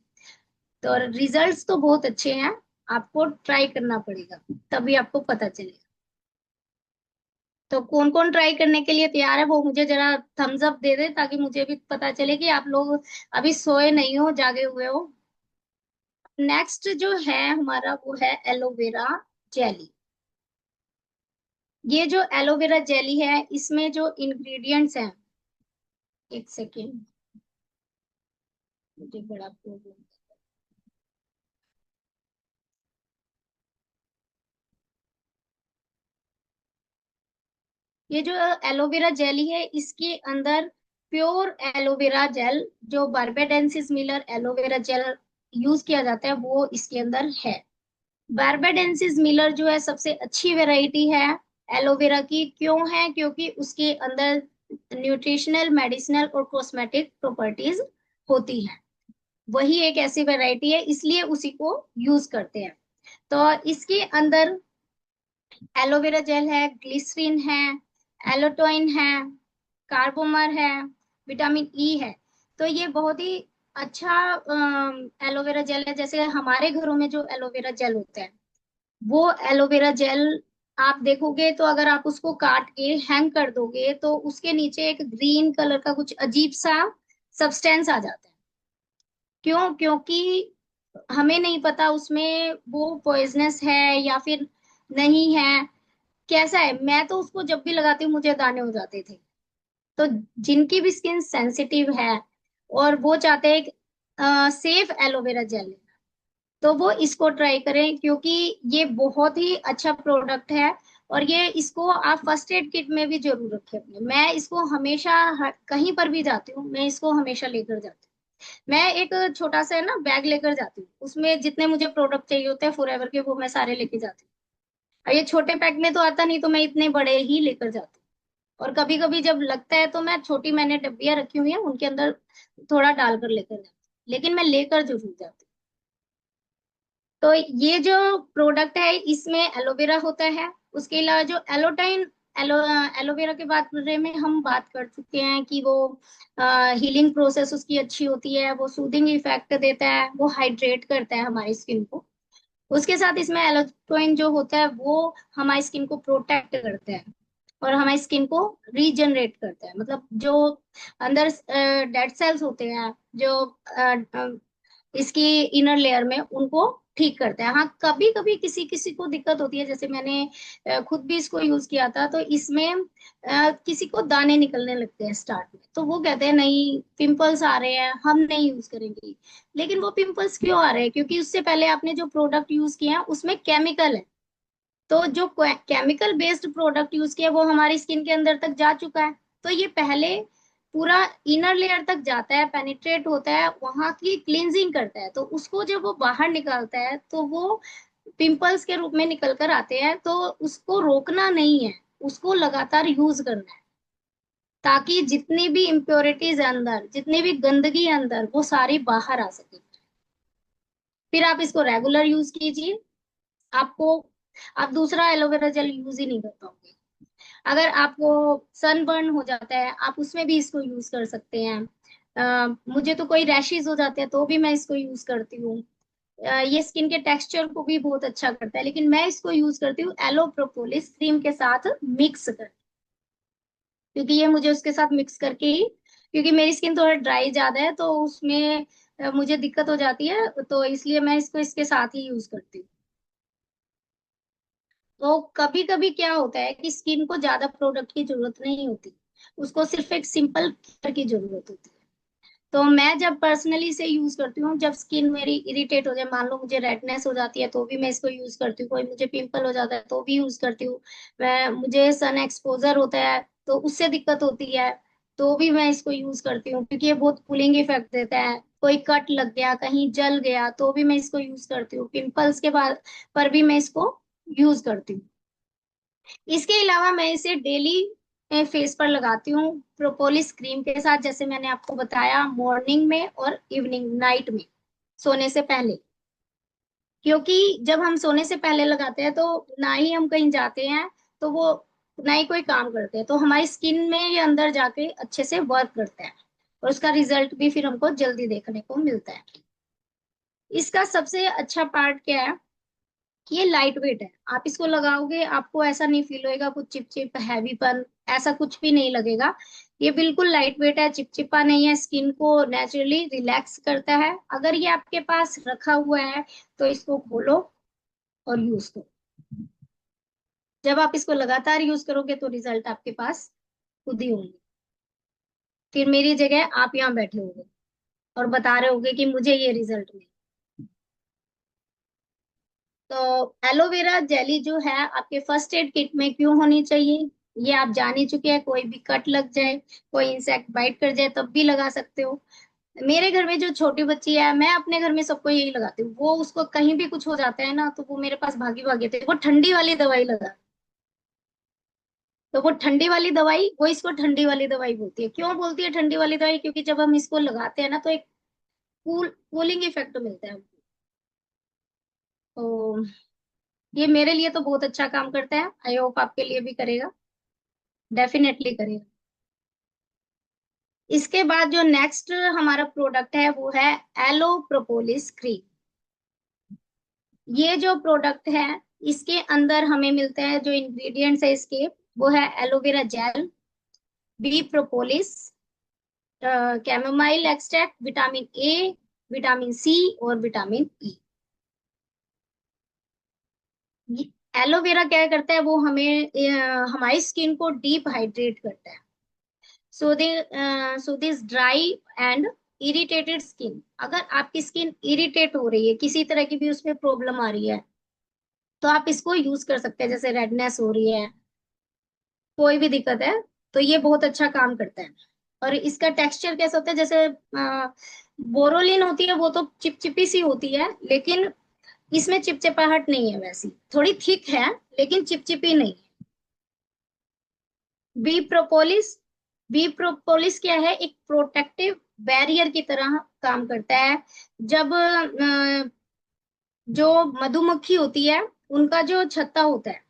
तो रिजल्ट्स तो बहुत अच्छे हैं, आपको ट्राई करना पड़ेगा, तभी आपको पता चलेगा। तो कौन कौन ट्राई करने के लिए तैयार है, वो मुझे जरा थम्स अप दे दे, ताकि मुझे भी पता चले कि आप लोग अभी सोए नहीं हो, जागे हुए हो। नेक्स्ट जो है हमारा, वो है एलोवेरा जेली। ये जो एलोवेरा जेली है, इसमें जो इंग्रेडिएंट्स हैं, एक सेकेंड, मुझे बड़ा प्रॉब्लम। ये जो एलोवेरा जेली है, इसके अंदर प्योर एलोवेरा जेल, जो barbadensis Miller aloe vera gel use किया जाता है, वो इसके अंदर है। बार्बाडेंसिस मिलर जो है सबसे अच्छी वैरायटी है एलोवेरा की। क्यों है? क्योंकि उसके अंदर न्यूट्रिशनल, मेडिसिनल और कॉस्मेटिक प्रॉपर्टीज होती है। वही एक ऐसी वैरायटी है, इसलिए उसी को यूज करते हैं। तो इसके अंदर एलोवेरा जेल है, ग्लिसरीन है, एलोटोइन है, कार्बोमर है, विटामिन ई है। तो ये बहुत ही अच्छा एलोवेरा जेल है। जैसे हमारे घरों में जो एलोवेरा जेल होता है, वो एलोवेरा जेल आप देखोगे तो अगर आप उसको काट के हैंग कर दोगे तो उसके नीचे एक ग्रीन कलर का कुछ अजीब सा सब्सटेंस आ जाता है। क्यों? क्योंकि हमें नहीं पता उसमें वो पॉइजनस है या फिर नहीं है, कैसा है। मैं तो उसको जब भी लगाती हूँ मुझे दाने हो जाते थे। तो जिनकी भी स्किन सेंसिटिव है और वो चाहते हैं सेफ एलोवेरा जेल, तो वो इसको ट्राई करें, क्योंकि ये बहुत ही अच्छा प्रोडक्ट है। और ये इसको आप फर्स्ट एड किट में भी जरूर रखें अपने। मैं इसको हमेशा कहीं पर भी जाती हूँ, मैं इसको हमेशा लेकर जाती हूँ। मैं एक छोटा सा है ना बैग लेकर जाती हूँ, उसमें जितने मुझे प्रोडक्ट चाहिए होते हैं फॉरएवर के, वो मैं सारे लेके जाती हूँ। और ये छोटे पैक में तो आता नहीं, तो मैं इतने बड़े ही लेकर जाती हूँ। और कभी कभी जब लगता है तो मैं छोटी, मैंने डब्बियां रखी हुई है उनके अंदर थोड़ा डालकर लेकर जाती हूँ, लेकिन मैं लेकर जरूर जाती हूँ। तो ये जो प्रोडक्ट है इसमें एलोवेरा होता है। उसके अलावा जो एलोटाइन, एलोवेरा के बारे में हम बात कर चुके हैं कि वो हीलिंग प्रोसेस उसकी अच्छी होती है, वो सूदिंग इफेक्ट देता है, वो हाइड्रेट करता है हमारी स्किन को। उसके साथ इसमें एलोटोइन जो होता है वो हमारी स्किन को प्रोटेक्ट करता है और हमारी स्किन को रीजनरेट करता है। मतलब जो अंदर डेड सेल्स होते हैं, जो इसकी इनर लेयर में, उनको ठीक करता है। हाँ, कभी कभी किसी किसी को दिक्कत होती है, जैसे मैंने खुद भी इसको यूज किया था, तो इसमें किसी को दाने निकलने लगते हैं स्टार्ट में, तो वो कहते हैं नहीं पिंपल्स आ रहे हैं, हम नहीं यूज करेंगे। लेकिन वो पिंपल्स क्यों आ रहे हैं? क्योंकि उससे पहले आपने जो प्रोडक्ट यूज किया है उसमें केमिकल है। तो जो केमिकल बेस्ड प्रोडक्ट यूज किया वो हमारी स्किन के अंदर तक जा चुका है। तो ये पहले पूरा इनर लेयर तक जाता है, पेनिट्रेट होता है, वहां की क्लींजिंग करता है। तो उसको जब वो बाहर निकालता है तो वो पिंपल्स के रूप में निकल कर आते हैं। तो उसको रोकना नहीं है, उसको लगातार यूज करना है, ताकि जितनी भी इम्प्योरिटीज है अंदर, जितनी भी गंदगी है अंदर, वो सारी बाहर आ सके। फिर आप इसको रेगुलर यूज कीजिए, आपको आप दूसरा एलोवेरा जेल यूज ही नहीं कर पाओगे। अगर आपको सनबर्न हो जाता है, आप उसमें भी इसको यूज कर सकते हैं। मुझे तो कोई रैशेज हो जाते हैं तो भी मैं इसको यूज करती हूँ। ये स्किन के टेक्सचर को भी बहुत अच्छा करता है, लेकिन मैं इसको यूज करती हूँ एलो प्रोपोलिस क्रीम के साथ मिक्स कर, क्योंकि ये मुझे उसके साथ मिक्स करके ही, क्योंकि मेरी स्किन थोड़ा ड्राई ज्यादा है तो उसमें मुझे दिक्कत हो जाती है, तो इसलिए मैं इसको इसके साथ ही यूज करती हूँ। तो कभी कभी क्या होता है कि स्किन को ज्यादा प्रोडक्ट की जरूरत नहीं होती, उसको सिर्फ एक सिंपल केयर की जरूरत होती है। तो मैं जब पर्सनली से यूज करती हूँ, जब स्किन मेरी इरिटेट हो जाए, मान लो मुझे रेडनेस हो जाती है तो भी मैं इसको यूज करती हूँ, कोई मुझे पिंपल हो जाता है तो भी यूज करती हूँ, मैं मुझे सन एक्सपोजर होता है तो उससे दिक्कत होती है तो भी मैं इसको यूज करती हूँ, क्योंकि ये बहुत कूलिंग इफेक्ट देता है। कोई कट लग गया, कहीं जल गया, तो भी मैं इसको यूज करती हूँ। पिंपल्स के बाद पर भी मैं इसको यूज करती हूँ। इसके अलावा मैं इसे डेली फेस पर लगाती हूँ प्रोपोलिस क्रीम के साथ, जैसे मैंने आपको बताया, मॉर्निंग में और इवनिंग, नाइट में, सोने से पहले। क्योंकि जब हम सोने से पहले लगाते हैं तो ना ही हम कहीं जाते हैं, तो वो ना ही कोई काम करते हैं, तो हमारी स्किन में ये अंदर जाके अच्छे से वर्क करता है और उसका रिजल्ट भी फिर हमको जल्दी देखने को मिलता है। इसका सबसे अच्छा पार्ट क्या है कि ये लाइट वेट है। आप इसको लगाओगे आपको ऐसा नहीं फील होएगा कुछ चिपचिप हैवीपन, ऐसा कुछ भी नहीं लगेगा। ये बिल्कुल लाइट वेट है, चिपचिपा नहीं है, स्किन को नेचुरली रिलैक्स करता है। अगर ये आपके पास रखा हुआ है तो इसको खोलो और यूज करो। जब आप इसको लगातार यूज करोगे तो रिजल्ट आपके पास खुद ही होंगे। फिर मेरी जगह आप यहाँ बैठे होगे और बता रहे होगे कि मुझे ये रिजल्ट मिला। तो एलोवेरा जेली जो है आपके फर्स्ट एड किट में क्यों होनी चाहिए, ये आप जान ही चुके हैं। कोई भी कट लग जाए, कोई इंसेक्ट बाइट कर जाए, तब भी लगा सकते हो। मेरे घर में जो छोटी बच्ची है, मैं अपने घर में सबको यही लगाती हूँ। वो उसको कहीं भी कुछ हो जाता है ना, तो वो मेरे पास भागी भागी थे, वो ठंडी वाली दवाई लगा। तो वो ठंडी वाली दवाई, वो इसको ठंडी वाली दवाई बोलती है। क्यों बोलती है ठंडी वाली दवाई? क्योंकि जब हम इसको लगाते हैं ना, तो एक कूलिंग इफेक्ट मिलता है। तो ये मेरे लिए तो बहुत अच्छा काम करता है, आई होप आपके लिए भी करेगा, डेफिनेटली करेगा। इसके बाद जो नेक्स्ट हमारा प्रोडक्ट है वो है एलो प्रोपोलिस क्रीम। ये जो प्रोडक्ट है, इसके अंदर हमें मिलते हैं जो इंग्रेडिएंट्स है इसके, वो है aloe vera gel, bee propolis, chamomile extract, vitamin A, vitamin C और विटामिन ई। एलोवेरा क्या करता है, वो हमें हमारी स्किन को डीप हाइड्रेट करता है। So they soothe this dry and irritated skin, अगर आपकी स्किन इरिटेट हो रही है, किसी तरह की भी उसमें प्रॉब्लम आ रही है, तो आप इसको यूज कर सकते हैं। जैसे रेडनेस हो रही है, कोई भी दिक्कत है, तो ये बहुत अच्छा काम करता है। और इसका टेक्सचर कैसा होता है, जैसे बोरोलिन होती है, वो तो चिपचिपी सी होती है, लेकिन इसमें चिपचिपाहट नहीं है, वैसी थोड़ी थिक है, लेकिन चिपचिपी नहीं। बी प्रोपोलिस, बी प्रोपोलिस क्या है, एक प्रोटेक्टिव बैरियर की तरह काम करता है। जब जो मधुमक्खी होती है, उनका जो छत्ता होता है,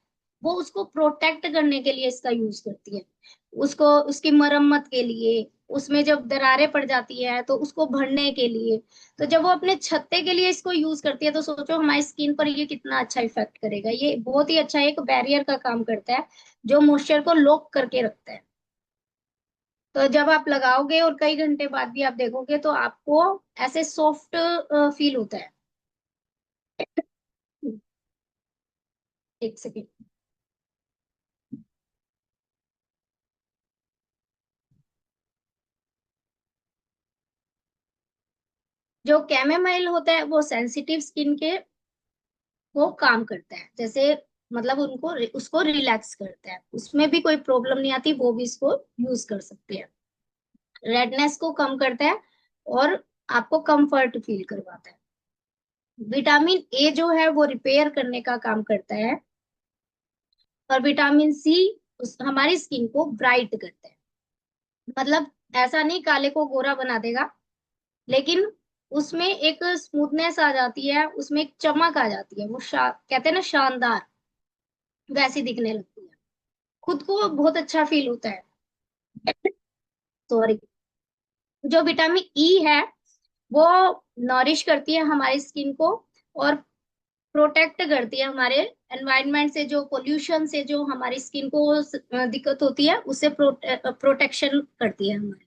वो उसको प्रोटेक्ट करने के लिए इसका यूज करती है। उसको उसकी मरम्मत के लिए, उसमें जब दरारें पड़ जाती है तो उसको भरने के लिए। तो जब वो अपने छत्ते के लिए इसको यूज करती है, तो सोचो हमारी स्किन पर ये कितना अच्छा इफेक्ट करेगा। ये बहुत ही अच्छा एक बैरियर का काम करता है, जो मॉइस्चर को लॉक करके रखता है। तो जब आप लगाओगे और कई घंटे बाद भी आप देखोगे, तो आपको ऐसे सॉफ्ट फील होता है। एक सेकेंड। जो कैमेमाइल होता है, वो सेंसिटिव स्किन के वो काम करता है, जैसे मतलब उनको उसको रिलैक्स करता है, उसमें भी कोई प्रॉब्लम नहीं आती, वो भी इसको यूज कर सकते हैं। रेडनेस को कम करता है और आपको कंफर्ट फील करवाता है। विटामिन ए जो है वो रिपेयर करने का काम करता है। और विटामिन सी हमारी स्किन को ब्राइट करता है। मतलब ऐसा नहीं काले को गोरा बना देगा, लेकिन उसमें एक स्मूथनेस आ जाती है, उसमें एक चमक आ जाती है, वो कहते हैं ना शानदार, वैसी दिखने लगती है। खुद को बहुत अच्छा फील होता है। सॉरी। जो विटामिन ई है, वो नॉरिश करती है हमारी स्किन को, और प्रोटेक्ट करती है हमारे एनवायरनमेंट से, जो पोल्यूशन से जो हमारी स्किन को दिक्कत होती है, उससे प्रोटेक्शन करती है हमारी।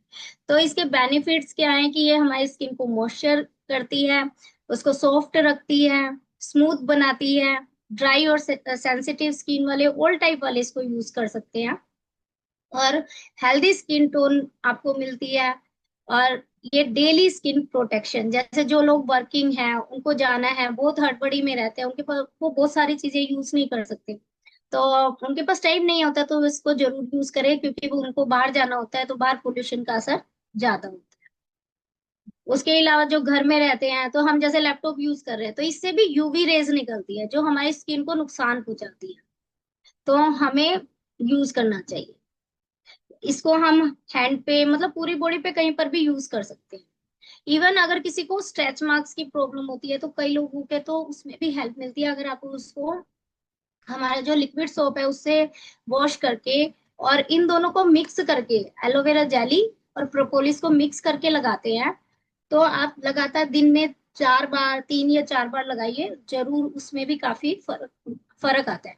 तो इसके बेनिफिट्स क्या हैं, कि ये हमारी स्किन को मॉइस्चर करती है, उसको सॉफ्ट रखती है, स्मूथ बनाती है। ड्राई और सेंसिटिव स्किन वाले, ऑल टाइप वाले इसको यूज कर सकते हैं। और हेल्दी स्किन टोन आपको मिलती है। और ये डेली स्किन प्रोटेक्शन, जैसे जो लोग वर्किंग हैं, उनको जाना है, बहुत हड़बड़ी में रहते हैं, उनके पास वो बहुत सारी चीजें यूज नहीं कर सकते, तो उनके पास टाइम नहीं होता, तो इसको जरूर यूज करें, क्योंकि वो उनको बाहर जाना होता है, तो बाहर पोल्यूशन का असर ज्यादा होता है। उसके अलावा जो घर में रहते हैं, तो हम जैसे लैपटॉप यूज कर रहे हैं, तो इससे भी यूवी रेज निकलती है, जो हमारी स्किन को नुकसान पहुंचाती है। तो हमें यूज करना चाहिए इसको। हम हैंड पे, मतलब पूरी बॉडी पे कहीं पर भी यूज कर सकते हैं। इवन अगर किसी को स्ट्रेच मार्क्स की प्रॉब्लम होती है, तो कई लोगों के तो उसमें भी हेल्प मिलती है, अगर आप उसको हमारा जो लिक्विड सोप है उससे वॉश करके, और इन दोनों को मिक्स करके, एलोवेरा जेली और प्रोपोलिस को मिक्स करके लगाते हैं, तो आप लगातार दिन में 4 बार, 3 या 4 बार लगाइए, जरूर उसमें भी काफी फर्क फर्क आता है।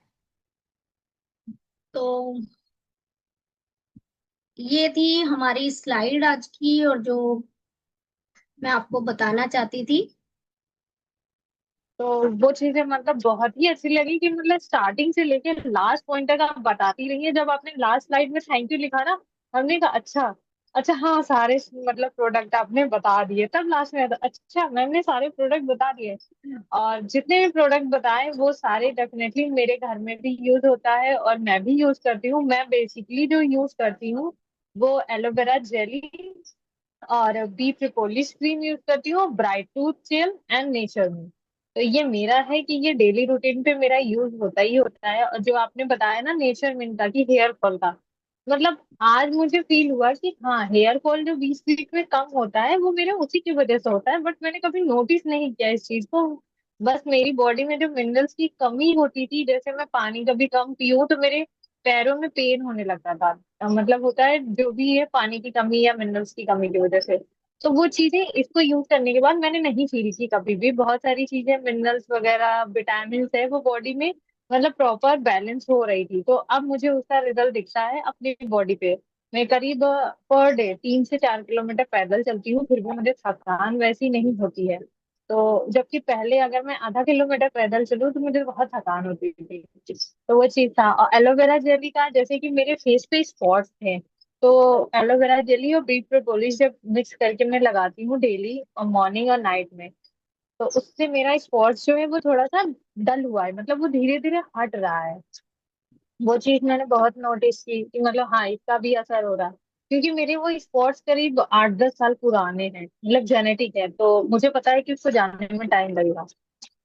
तो ये थी हमारी स्लाइड आज की, और जो मैं आपको बताना चाहती थी। तो वो चीजें मतलब बहुत ही अच्छी लगी कि मतलब स्टार्टिंग से लेके लास्ट पॉइंट तक आप बताती रही है। जब आपने लास्ट स्लाइड में थैंक यू लिखा ना, हमने कहा अच्छा, अच्छा हाँ, सारे मतलब प्रोडक्ट आपने बता दिए, तब लास्ट में अच्छा मैंने सारे प्रोडक्ट बता दिए। और जितने भी प्रोडक्ट बताए वो सारे डेफिनेटली मेरे घर में भी यूज होता है और मैं भी यूज करती हूँ। मैं बेसिकली जो यूज करती हूँ वो एलोवेरा जेली और बी ट्रिपोलिस क्रीम यूज करती हूँ, bright tooth gel and nature में। तो ये मेरा है कि ये डेली रूटीन पे मेरा यूज होता ही होता है। और जो आपने बताया ना नेचर मिंट का कि हेयर फॉल का, मतलब आज मुझे फील हुआ कि हाँ, हेयर फॉल जो 20 वीक में कम होता है वो मेरे उसी की वजह से होता है, बट मैंने कभी नोटिस नहीं किया इस चीज को। बस मेरी बॉडी में जो मिनरल्स की कमी होती थी, जैसे मैं पानी कभी कम पीऊँ तो मेरे पैरों में पेन होने लगता था। मतलब होता है जो भी है पानी की कमी या मिनरल्स की कमी की वजह से। तो वो चीजें इसको यूज करने के बाद मैंने नहीं फील की कभी भी। बहुत सारी चीजें मिनरल्स वगैरह विटामिन है वो बॉडी में मतलब प्रॉपर बैलेंस हो रही थी। तो अब मुझे उसका रिजल्ट दिखता है अपनी बॉडी पे। मैं करीब पर डे 3 से 4 किलोमीटर पैदल चलती हूँ, फिर भी मुझे थकान वैसी नहीं होती है। तो जबकि पहले अगर मैं आधा किलोमीटर पैदल चलूँ तो मुझे बहुत थकान होती थी। तो वो चीज था। और एलोवेरा जेली का जैसे कि मेरे फेस पे स्पॉट्स थे, तो एलोवेरा जेली और बीट प्रोपोलिस जब मिक्स करके मैं लगाती हूँ डेली और मॉर्निंग और नाइट में, तो उससे मेरा स्पॉट्स जो है वो थोड़ा सा डल हुआ है, मतलब वो धीरे धीरे हट रहा है। वो चीज मैंने बहुत नोटिस की कि मतलब हाँ, इसका भी असर हो रहा है। क्योंकि मेरे वो स्पॉट्स करीब 8-10 साल पुराने हैं, मतलब जेनेटिक है, तो मुझे पता है कि उसको जाने में टाइम लगेगा।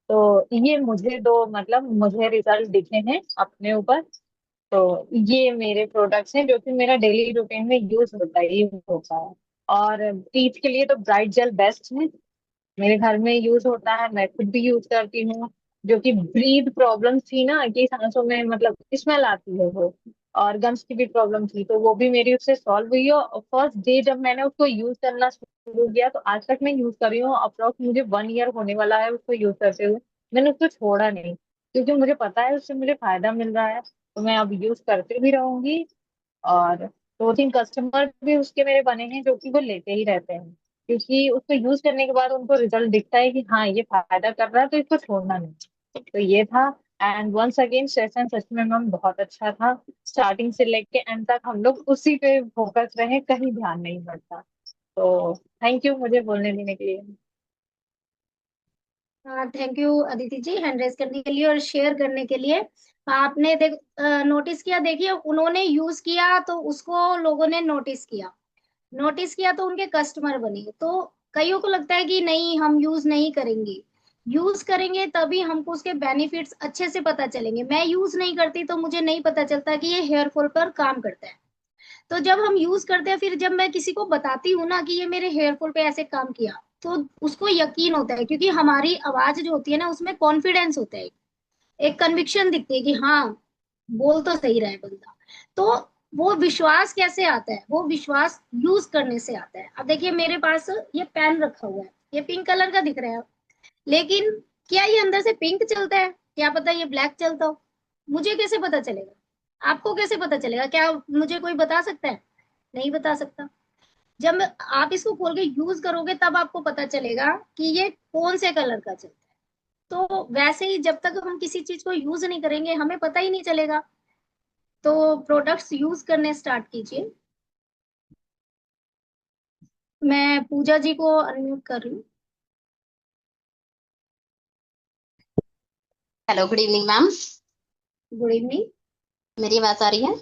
तो ये मुझे दो मतलब मुझे रिजल्ट दिखे हैं अपने ऊपर। तो ये मेरे प्रोडक्ट्स हैं जो कि मेरा डेली रूटीन में यूज होता ही होता है। और टीथ के लिए तो ब्राइट जेल बेस्ट है, मेरे घर में यूज होता है, मैं खुद भी यूज करती हूँ। जो कि ब्रीथ प्रॉब्लम थी ना, कि सांसों में मतलब स्मेल आती है वो, और गम्स की भी प्रॉब्लम थी, तो वो भी मेरी उससे सॉल्व हुई है। और फर्स्ट डे जब मैंने उसको यूज करना शुरू किया तो आज तक मैं यूज कर रही हूँ। अप्रोक्स मुझे 1 ईयर होने वाला है उसको यूज करते हुए। मैंने उसको छोड़ा नहीं, क्योंकि मुझे पता है उससे मुझे फायदा मिल रहा है, तो मैं अब यूज करते भी रहूंगी। और 2-3 कस्टमर भी उसके मेरे बने हैं जो कि वो लेते ही रहते हैं, क्योंकि उसको यूज करने के बाद उनको रिजल्ट दिखता है कि हाँ, ये फायदा कर रहा है, तो इसको छोड़ना नहीं। तो ये था। एंड वंस अगेन सेशन सच में मैम बहुत अच्छा था। स्टार्टिंग से लेके एंड तक हम लोग उसी पे फोकस रहे, कहीं ध्यान नहीं भटका। तो थैंक यू मुझे बोलने देने के लिए। हाँ, thank you Aditi ji, hand raise करने के लिए और शेयर करने के लिए। आपने देख नोटिस किया, देखिए उन्होंने यूज किया तो उसको लोगों ने नोटिस किया, नोटिस किया तो उनके कस्टमर बने। तो कईयों को लगता है कि नहीं, हम यूज नहीं करेंगे, यूज करेंगे तभी हमको उसके बेनिफिट्स अच्छे से पता चलेंगे। मैं यूज नहीं करती तो मुझे नहीं पता चलता कि ये हेयर फॉल पर काम करता है। तो जब हम यूज करते हैं, फिर जब मैं किसी को बताती हूँ ना कि ये मेरे हेयर फॉल पे ऐसे काम किया, तो उसको यकीन होता है, क्योंकि हमारी आवाज जो होती है ना उसमें कॉन्फिडेंस होता है, एक कन्विक्शन दिखती है कि हाँ, बोल तो सही रहा है बंदा। तो वो विश्वास कैसे आता है? वो विश्वास यूज करने से आता है। अब देखिए मेरे पास ये पेन रखा हुआ है, ये पिंक कलर का दिख रहा है, लेकिन क्या ये अंदर से पिंक चलता है? क्या पता ये ब्लैक चलता हो, मुझे कैसे पता चलेगा? आपको कैसे पता चलेगा? क्या मुझे कोई बता सकता है? नहीं बता सकता। जब आप इसको खोल के यूज करोगे तब आपको पता चलेगा कि ये कौन से कलर का चलता है। तो वैसे ही जब तक हम किसी चीज को यूज नहीं करेंगे हमें पता ही नहीं चलेगा। तो प्रोडक्ट्स यूज करने स्टार्ट कीजिए। मैं पूजा जी को अनम्यूट कर रही हूँ। Hello, good evening ma'am. Good evening. मेरी आवाज आ रही है?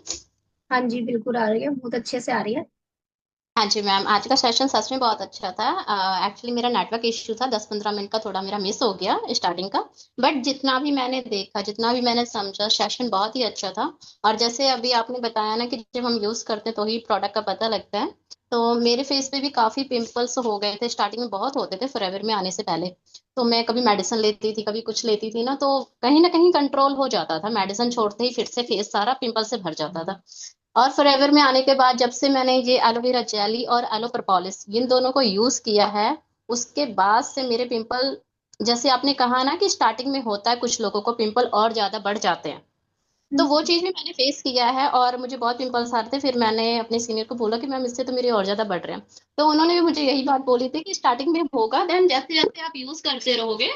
हाँ जी, बिल्कुल आ रही है, बहुत अच्छे से आ रही है। हाँ जी मैम, आज का सेशन सच में बहुत अच्छा था। एक्चुअली मेरा नेटवर्क इश्यू था, 10-15 मिनट का थोड़ा मेरा मिस हो गया स्टार्टिंग का। बट जितना भी मैंने देखा, जितना भी मैंने समझा, सेशन बहुत ही अच्छा था। और जैसे अभी आपने बताया ना कि जब हम यूज करते हैं तो ही प्रोडक्ट का पता लगता है। तो मेरे फेस पे भी काफी पिंपल्स हो गए थे, स्टार्टिंग में बहुत होते थे फॉरएवर में आने से पहले। तो मैं कभी मेडिसिन लेती थी, कभी कुछ लेती थी ना, तो कहीं ना कहीं कंट्रोल हो जाता था। मेडिसिन छोड़ते ही फिर से फेस सारा पिंपल से भर जाता था। और फॉरएवर में आने के बाद जब से मैंने ये एलोवेरा जेली और एलो प्रोपोलिस इन दोनों को यूज किया है, उसके बाद से मेरे पिंपल, जैसे आपने कहा ना कि स्टार्टिंग में होता है कुछ लोगों को पिंपल और ज्यादा बढ़ जाते हैं, तो वो चीज भी मैंने फेस किया है। और मुझे बहुत पिंपल्स आ रहे थे, फिर मैंने अपने सीनियर को बोला कि मैम इससे तो मेरे और ज्यादा बढ़ रहे हैं। तो उन्होंने भी मुझे यही बात बोली थी कि स्टार्टिंग में होगा, देन जैसे जैसे आप यूज करते रहोगे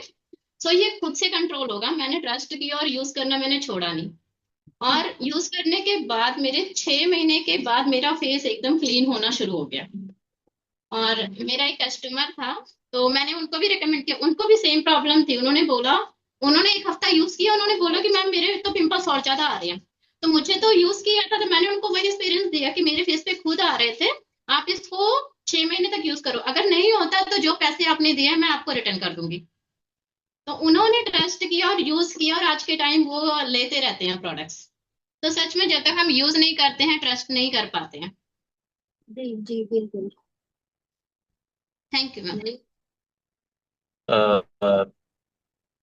तो ये खुद से कंट्रोल होगा। मैंने ट्रस्ट किया और यूज करना मैंने छोड़ा नहीं। और यूज करने के बाद मेरे 6 महीने के बाद मेरा फेस एकदम क्लीन होना शुरू हो गया। और मेरा एक कस्टमर था, तो मैंने उनको भी रिकमेंड किया, उनको भी सेम प्रॉब्लम थी। उन्होंने बोला, उन्होंने 1 हफ्ता यूज किया, उन्होंने बोला कि मैम मेरे तो पिंपल्स और ज्यादा आ रहे हैं। तो मुझे तो यूज किया था, तो मैंने उनको वही एक्सपीरियंस दिया कि मेरे फेस पे खुद आ रहे थे, आप इसको 6 महीने तक यूज करो, अगर नहीं होता तो जो पैसे आपने दिए हैं मैं आपको रिटर्न कर दूंगी। तो उन्होंने ट्रस्ट किया और यूज किया, और आज के टाइम वो लेते रहते हैं प्रोडक्ट्स। तो सच में जब तक हम यूज नहीं करते हैं, ट्रस्ट नहीं कर पाते हैं। जी जी बिल्कुल। Thank you ma'am.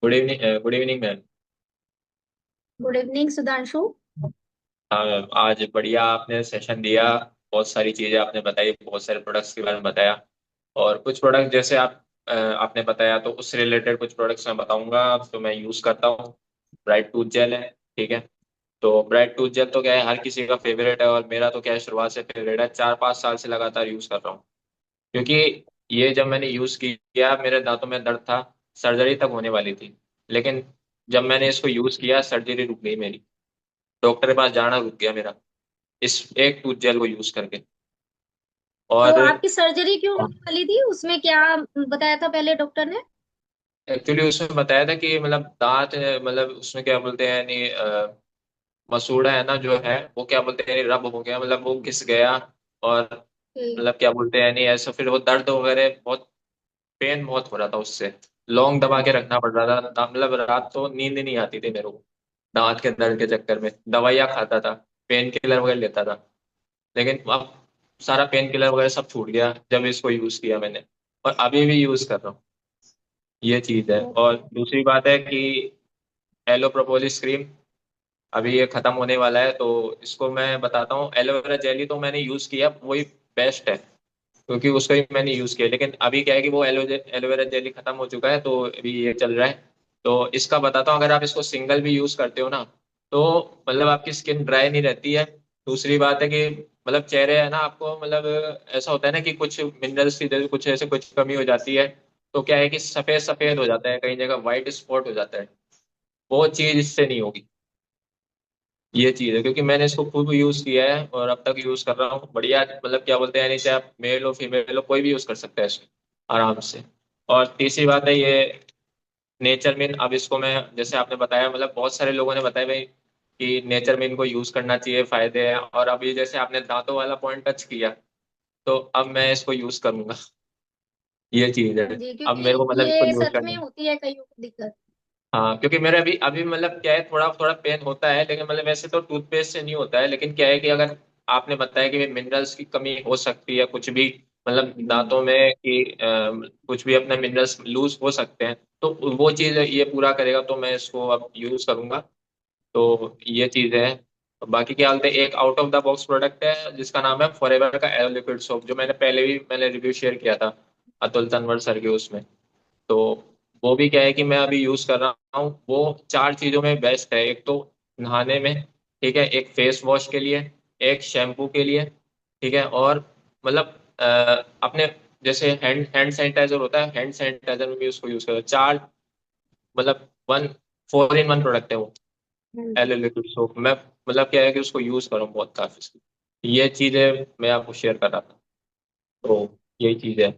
Good evening, good evening ma'am. Good evening Sudhanshu. आज बढ़िया आपने सेशन दिया, बहुत सारी चीजें आपने बताई, बहुत सारे प्रोडक्ट्स के बारे में बताया। और कुछ प्रोडक्ट जैसे आपने बताया, तो उससे रिलेटेड कुछ प्रोडक्ट्स मैं बताऊंगा तो मैं यूज करता हूँ। ब्राइट टूथ जेल है, ठीक है। तो ब्राइट टूथ जेल तो क्या है, हर किसी का फेवरेट है, और मेरा तो क्या है, शुरुआत से फेवरेट है। 4-5 साल से लगातार यूज कर रहा हूँ। क्योंकि ये जब मैंने यूज किया, मेरे दांतों में दर्द था, सर्जरी तक होने वाली थी। लेकिन जब मैंने इसको यूज किया, सर्जरी रुक गई मेरी, डॉक्टर के पास जाना रुक गया मेरा, इस एक टूथ जेल को यूज करके। तो और आपकी सर्जरी क्यों होने वाली थी, उसमें क्या बताया था पहले डॉक्टर ने? एक्चुअली उसमें बताया था कि मतलब दांत, मतलब उसमें क्या बोलते हैं, यानी मसूड़ा है ना जो है, वो क्या बोलते हैं, यानी रब हो गया, मतलब वो घिस गया। और हम्म। मतलब क्या बोलते हैं, यानी ऐसा, फिर वो दर्द वगैरह बहुत, पेन बहुत हो रहा था उससे। लौंग दबा के रखना पड़ रहा था, मतलब रात तो नींद ही नहीं आती थी मेरे को, दांत के दर्द के चक्कर में। दवाइयाँ खाता था, पेन किलर वगैरह लेता था। लेकिन अब सारा पेन किलर वगैरह सब छूट गया जब इसको यूज किया मैंने, और अभी भी यूज कर रहा हूँ। ये चीज है। और ओके। दूसरी बात है कि एलो प्रोपोलिस क्रीम, अभी ये खत्म होने वाला है, तो इसको मैं बताता हूँ। एलोवेरा जेली तो मैंने यूज किया, वही बेस्ट है, क्योंकि उसको ही मैंने यूज किया। लेकिन अभी क्या है कि वो एलोवेरा जेली खत्म हो चुका है, तो अभी ये चल रहा है। तो इसका बताता हूँ, अगर आप इसको सिंगल भी यूज करते हो ना, तो मतलब आपकी स्किन ड्राई नहीं रहती है। दूसरी बात है कि मतलब चेहरे है ना, आपको मतलब ऐसा होता है ना कि कुछ मिनरल्स की जैसे कुछ ऐसे कुछ कमी हो जाती है, तो क्या है कि सफेद सफेद हो जाता है, कई जगह व्हाइट स्पॉट हो जाता है। वो चीज इससे नहीं होगी। ये चीज है, क्योंकि मैंने इसको खुद यूज किया है और अब तक यूज कर रहा हूँ बढ़िया। मतलब क्या बोलते हैं, यानी चाहे आप मेल हो फीमेल हो, कोई भी यूज कर सकता है इसको आराम से। और तीसरी बात है ये नेचर मिन। अब इसको मैं, जैसे आपने बताया, मतलब बहुत सारे लोगों ने बताया भाई कि नेचर मिन को यूज करना चाहिए, फायदे हैं। और अभी जैसे आपने दांतों वाला पॉइंट टच किया, तो अब मैं इसको यूज करूंगा। ये चीज है। हाँ जी, अब क्योंकि मेरे को मतलब इसको ये यूज सच में करना है। होती है कईयों को दिक्कत। हाँ, क्योंकि मेरा अभी अभी मतलब क्या है, थोड़ा थोड़ा पेन होता है, लेकिन मतलब वैसे तो टूथपेस्ट से नहीं होता है। लेकिन क्या है कि अगर आपने बताया कि मिनरल्स की कमी हो सकती है कुछ भी, मतलब हम्म। दांतों में कि कुछ भी अपने मिनरल्स लूज हो सकते हैं, तो वो चीज़ ये पूरा करेगा, तो मैं इसको अब यूज करूंगा। तो ये चीज़ है। बाकी क्या हालत है, एक out of the box product है जिसका नाम है फॉरएवर का एयर लिक्विड सोप, जो मैंने पहले भी मैंने रिव्यू शेयर किया था अतुल तनवर सर के उसमें। तो वो भी क्या है कि मैं अभी यूज कर रहा हूँ। वो 4 चीजों में बेस्ट है। एक तो नहाने में, ठीक है, एक फेस वॉश के लिए, एक शैम्पू के लिए, ठीक है, और मतलब अपने जैसे हैंड सैनिटाइजर होता है, हैंड सैनिटाइजर में भी उसको यूज करो। 4, मतलब 4 in 1 प्रोडक्ट है वो हाँ एलो जी। Liquid soap. मैं मतलब क्या है कि उसको यूज करूँ बहुत काफी। ये चीजें मैं आपको शेयर कर रहा था। तो यही चीज है।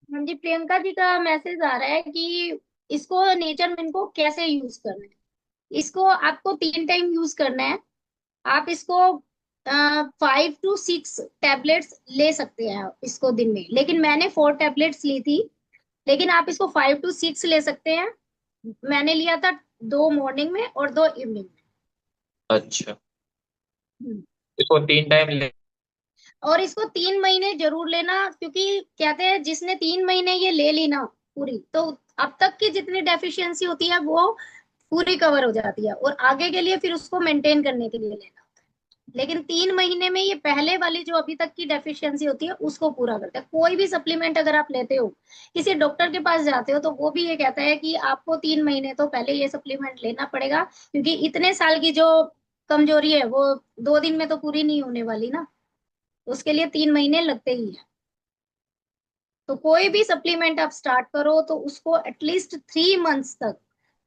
हाँ जी, प्रियंका जी का मैसेज आ रहा है कि इसको नेचर में इनको कैसे यूज करना है। इसको आपको 3 टाइम यूज करना है। आप इसको 5 to 6 टैबलेट्स ले सकते हैं इसको दिन में, लेकिन मैंने 4 टैबलेट्स ली थी। लेकिन आप इसको 5 to 6 ले सकते हैं। मैंने लिया था 2 मॉर्निंग में और 2 इवनिंग अच्छा, में। इसको 3 टाइम ले। और इसको 3 महीने जरूर लेना, क्योंकि कहते हैं जिसने 3 महीने ये ले ली ना पूरी, तो अब तक की जितनी डेफिशिएंसी होती है वो पूरी कवर हो जाती है, और आगे के लिए फिर उसको मेंटेन करने के लिए लेना होता है। लेकिन 3 महीने में ये पहले वाली जो अभी तक की डेफिशिएंसी होती है उसको पूरा करता है। कोई भी सप्लीमेंट अगर आप लेते हो, किसी डॉक्टर के पास जाते हो, तो वो भी ये कहता है कि आपको 3 महीने तो पहले ये सप्लीमेंट लेना पड़ेगा, क्योंकि इतने साल की जो कमजोरी है वो 2 दिन में तो पूरी नहीं होने वाली ना। उसके लिए 3 महीने लगते ही है। तो कोई भी सप्लीमेंट आप स्टार्ट करो तो उसको एटलीस्ट 3 मंथ्स तक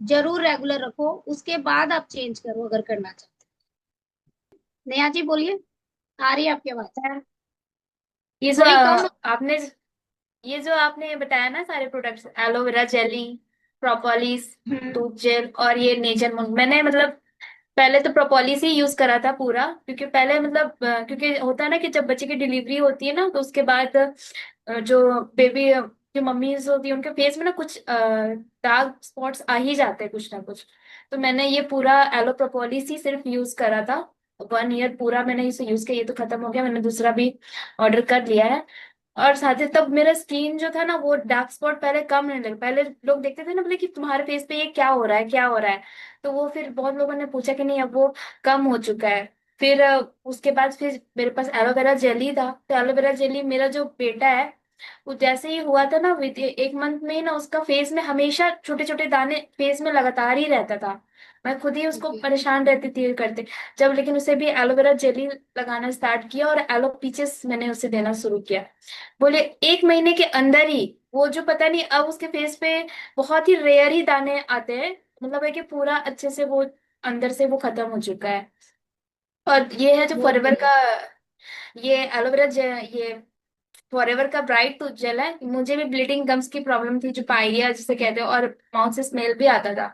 जरूर रेगुलर रखो, उसके बाद आप चेंज करो अगर करना चाहते हो। नेहा जी बोलिए, आ रही है आपकी आवाज? ये जो थोड़ी कम। आपने ये जो आपने बताया ना सारे प्रोडक्ट्स, एलोवेरा जेली, प्रोपोलिस, हम्म। टूथ जेल और ये नेचर मून, मैंने मतलब पहले तो प्रोपोलिस ही यूज करा था पूरा, क्योंकि पहले मतलब क्योंकि होता है ना कि जब बच्चे की डिलीवरी होती है ना, तो उसके बाद जो बेबी जो मम्मीज होती है उनके फेस में ना कुछ डार्क स्पॉट्स आ ही जाते हैं कुछ ना कुछ। तो मैंने ये पूरा एलो प्रोपोलिस ही सिर्फ यूज करा था, 1 ईयर पूरा मैंने इसे यूज किया। ये तो खत्म हो गया, मैंने दूसरा भी ऑर्डर कर लिया है। और साथ ही तब मेरा स्किन जो था ना, वो डार्क स्पॉट पहले कम होने लगे। पहले लोग देखते थे ना, बोले कि तुम्हारे फेस पे ये क्या हो रहा है, क्या हो रहा है। तो वो फिर बहुत लोगों ने पूछा कि नहीं, अब वो कम हो चुका है। फिर उसके बाद फिर मेरे पास एलोवेरा जेली था, तो एलोवेरा जेली मेरा जो बेटा है, वो जैसे ही हुआ था ना, विद 1 मंथ में ही ना उसका फेस में हमेशा छोटे छोटे दाने फेस में लगातार ही रहता था। मैं खुद ही उसको ओके। परेशान रहती थी करते। जब लेकिन उसे भी एलोवेरा जेली लगाना स्टार्ट किया और एलो पीचेस मैंने उसे देना शुरू किया, बोले 1 महीने के अंदर ही वो जो पता नहीं, अब उसके फेस पे बहुत ही रेयर ही दाने आते हैं। मतलब है कि पूरा अच्छे से वो अंदर से वो खत्म हो चुका है। और ये है जो बहुत फॉरएवर बढ़िया। का, ये एलोवेरा ये फॉरएवर का ब्राइट टूथ जेल है। मुझे भी ब्लीडिंग गम्स की प्रॉब्लम थी, जो पाइरिया जिसे कहते हैं, और माउथ से स्मेल भी आता था।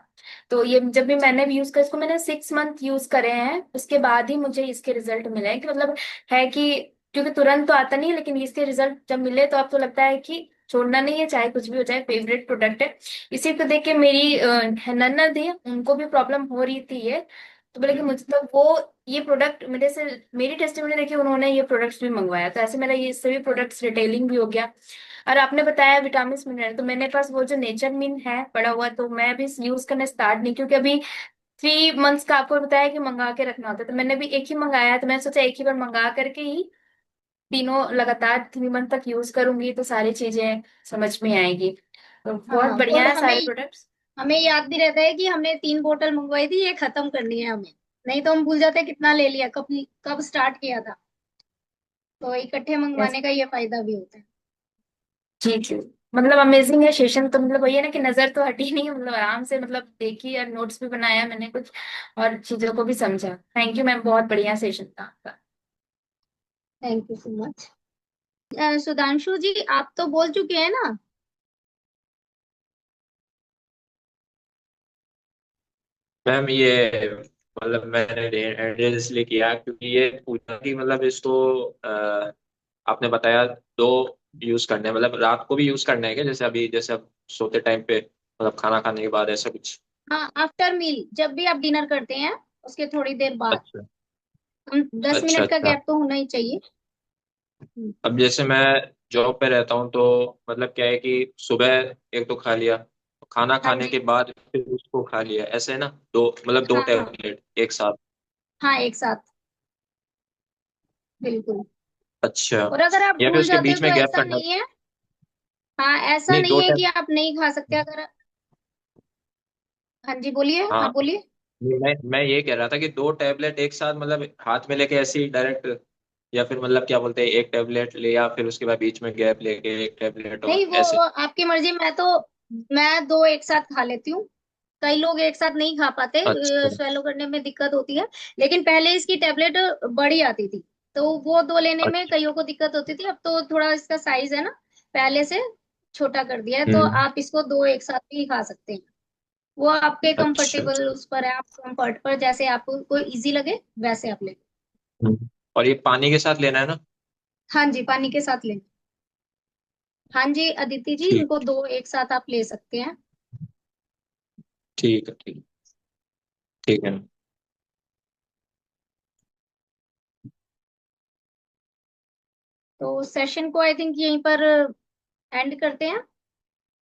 तो ये जब भी मैंने भी यूज किया, इसको मैंने 6 मंथ यूज करे हैं, उसके बाद ही मुझे इसके रिजल्ट मिले हैं। कि मतलब है कि क्योंकि तुरंत तो आता नहीं है, लेकिन इसके रिजल्ट जब मिले तो अब तो लगता है कि छोड़ना नहीं है, चाहे कुछ भी हो जाए, फेवरेट प्रोडक्ट है। इसी को देख के मेरी ननद है, उनको भी प्रॉब्लम हो रही थी ये, तो बोले कि मुझे तो वो ये प्रोडक्ट मेरे से, मेरी टेस्टिमोनी देखी उन्होंने ये प्रोडक्ट्स भी मंगवाया, तो ऐसे मेरा ये सभी प्रोडक्ट्स रिटेलिंग भी हो गया। और आपने बताया विटामिन मिनरल, तो मेरे पास वो जो नेचर मिन है पड़ा हुआ, तो मैं भी यूज करना स्टार्ट नहीं, क्योंकि अभी 3 मंथ्स का आपको बताया कि मंगा के रखना होता है, तो मैंने भी एक ही मंगाया। तो मैंने सोचा एक ही बार मंगा करके ही तीनों लगातार 3 मंथ तक यूज करूंगी, तो सारी चीजें समझ में आएगी। तो बहुत हाँ, बढ़िया और है सारे प्रोडक्ट्स। हमें याद भी रहता है कि हमने 3 बोतल मंगवाई थी, ये खत्म करनी है हमें। नहीं तो हम भूल जाते हैं कितना ले लिया, कब कब स्टार्ट किया था। तो इकट्ठे मंगवाने का ये फायदा भी होता है। जी जी, मतलब अमेजिंग है सेशन। तो मतलब वही है ना कि नजर तो हटी नहीं, मतलब आराम से मतलब देखी और नोट्स भी बनाया मैंने कुछ, और चीजों को भी समझा। थैंक यू मैम, बहुत बढ़िया सेशन था आपका। Thank you so much. Sudhanshu ji, आप तो बोल चुके हैं ना? मैम ये मतलब मैंने एड्रेस इसलिए किया क्योंकि ये पूछा कि मतलब इसको आपने बताया दो यूज करने हैं, मतलब रात को भी यूज करना है क्या, जैसे अभी जैसे अब सोते टाइम पे मतलब खाना खाने के बाद ऐसा कुछ? हाँ, आफ्टर मील, जब भी आप डिनर करते हैं उसके थोड़ी देर बाद। अच्छा। हम 10 मिनट का अच्छा। गैप तो होना ही चाहिए। अब जैसे मैं जॉब पे रहता हूँ तो मतलब क्या है कि सुबह एक तो खा लिया, खाना हाँ खाने जी। के बाद फिर उसको खा लिया, ऐसे है ना, दो मतलब दो हाँ हाँ। टैबलेट एक साथ? हाँ, एक साथ, बिल्कुल। अच्छा। और अगर आप या फिर भूल उसके जाते हो बीच तो में गैप ऐसा करना? नहीं है। हाँ, ऐसा नहीं, दो नहीं है कि टैब। आप नहीं खा सकते अगर। हाँ जी, बोलिए, आप हाँ, बोलिए। मैं ये कह रहा था कि दो टैबलेट एक साथ मतलब हाथ में लेके ऐसे ही डायरेक्ट, या फिर मतलब क्या बोलते हैं, एक टैबलेट लिया फिर उसके बाद बीच में गैप लेके एक टैबलेट नहीं, और वो ऐसे? आपकी मर्जी। मैं दो एक साथ खा लेती हूँ। कई लोग एक साथ नहीं खा पाते, अच्छा। स्वेलो करने में दिक्कत होती है। लेकिन पहले इसकी टेबलेट बड़ी आती थी, तो वो दो लेने में अच्छा। कईयों को दिक्कत होती थी। अब तो थोड़ा इसका साइज है ना, पहले से छोटा कर दिया है, तो हम्म। आप इसको दो एक साथ भी खा सकते हैं। वो आपके अच्छा। कंफर्टेबल उस पर है, आप कंफर्ट पर जैसे आपको कोई इजी लगे वैसे आप ले। और ये पानी के साथ लेना है ना? हाँ जी, पानी के साथ लें। हाँ जी अदिति जी, ठीक। इनको दो एक साथ आप ले सकते हैं। ठीक है। ठीक। ठीक है। तो सेशन को आई थिंक यहीं पर एंड करते हैं।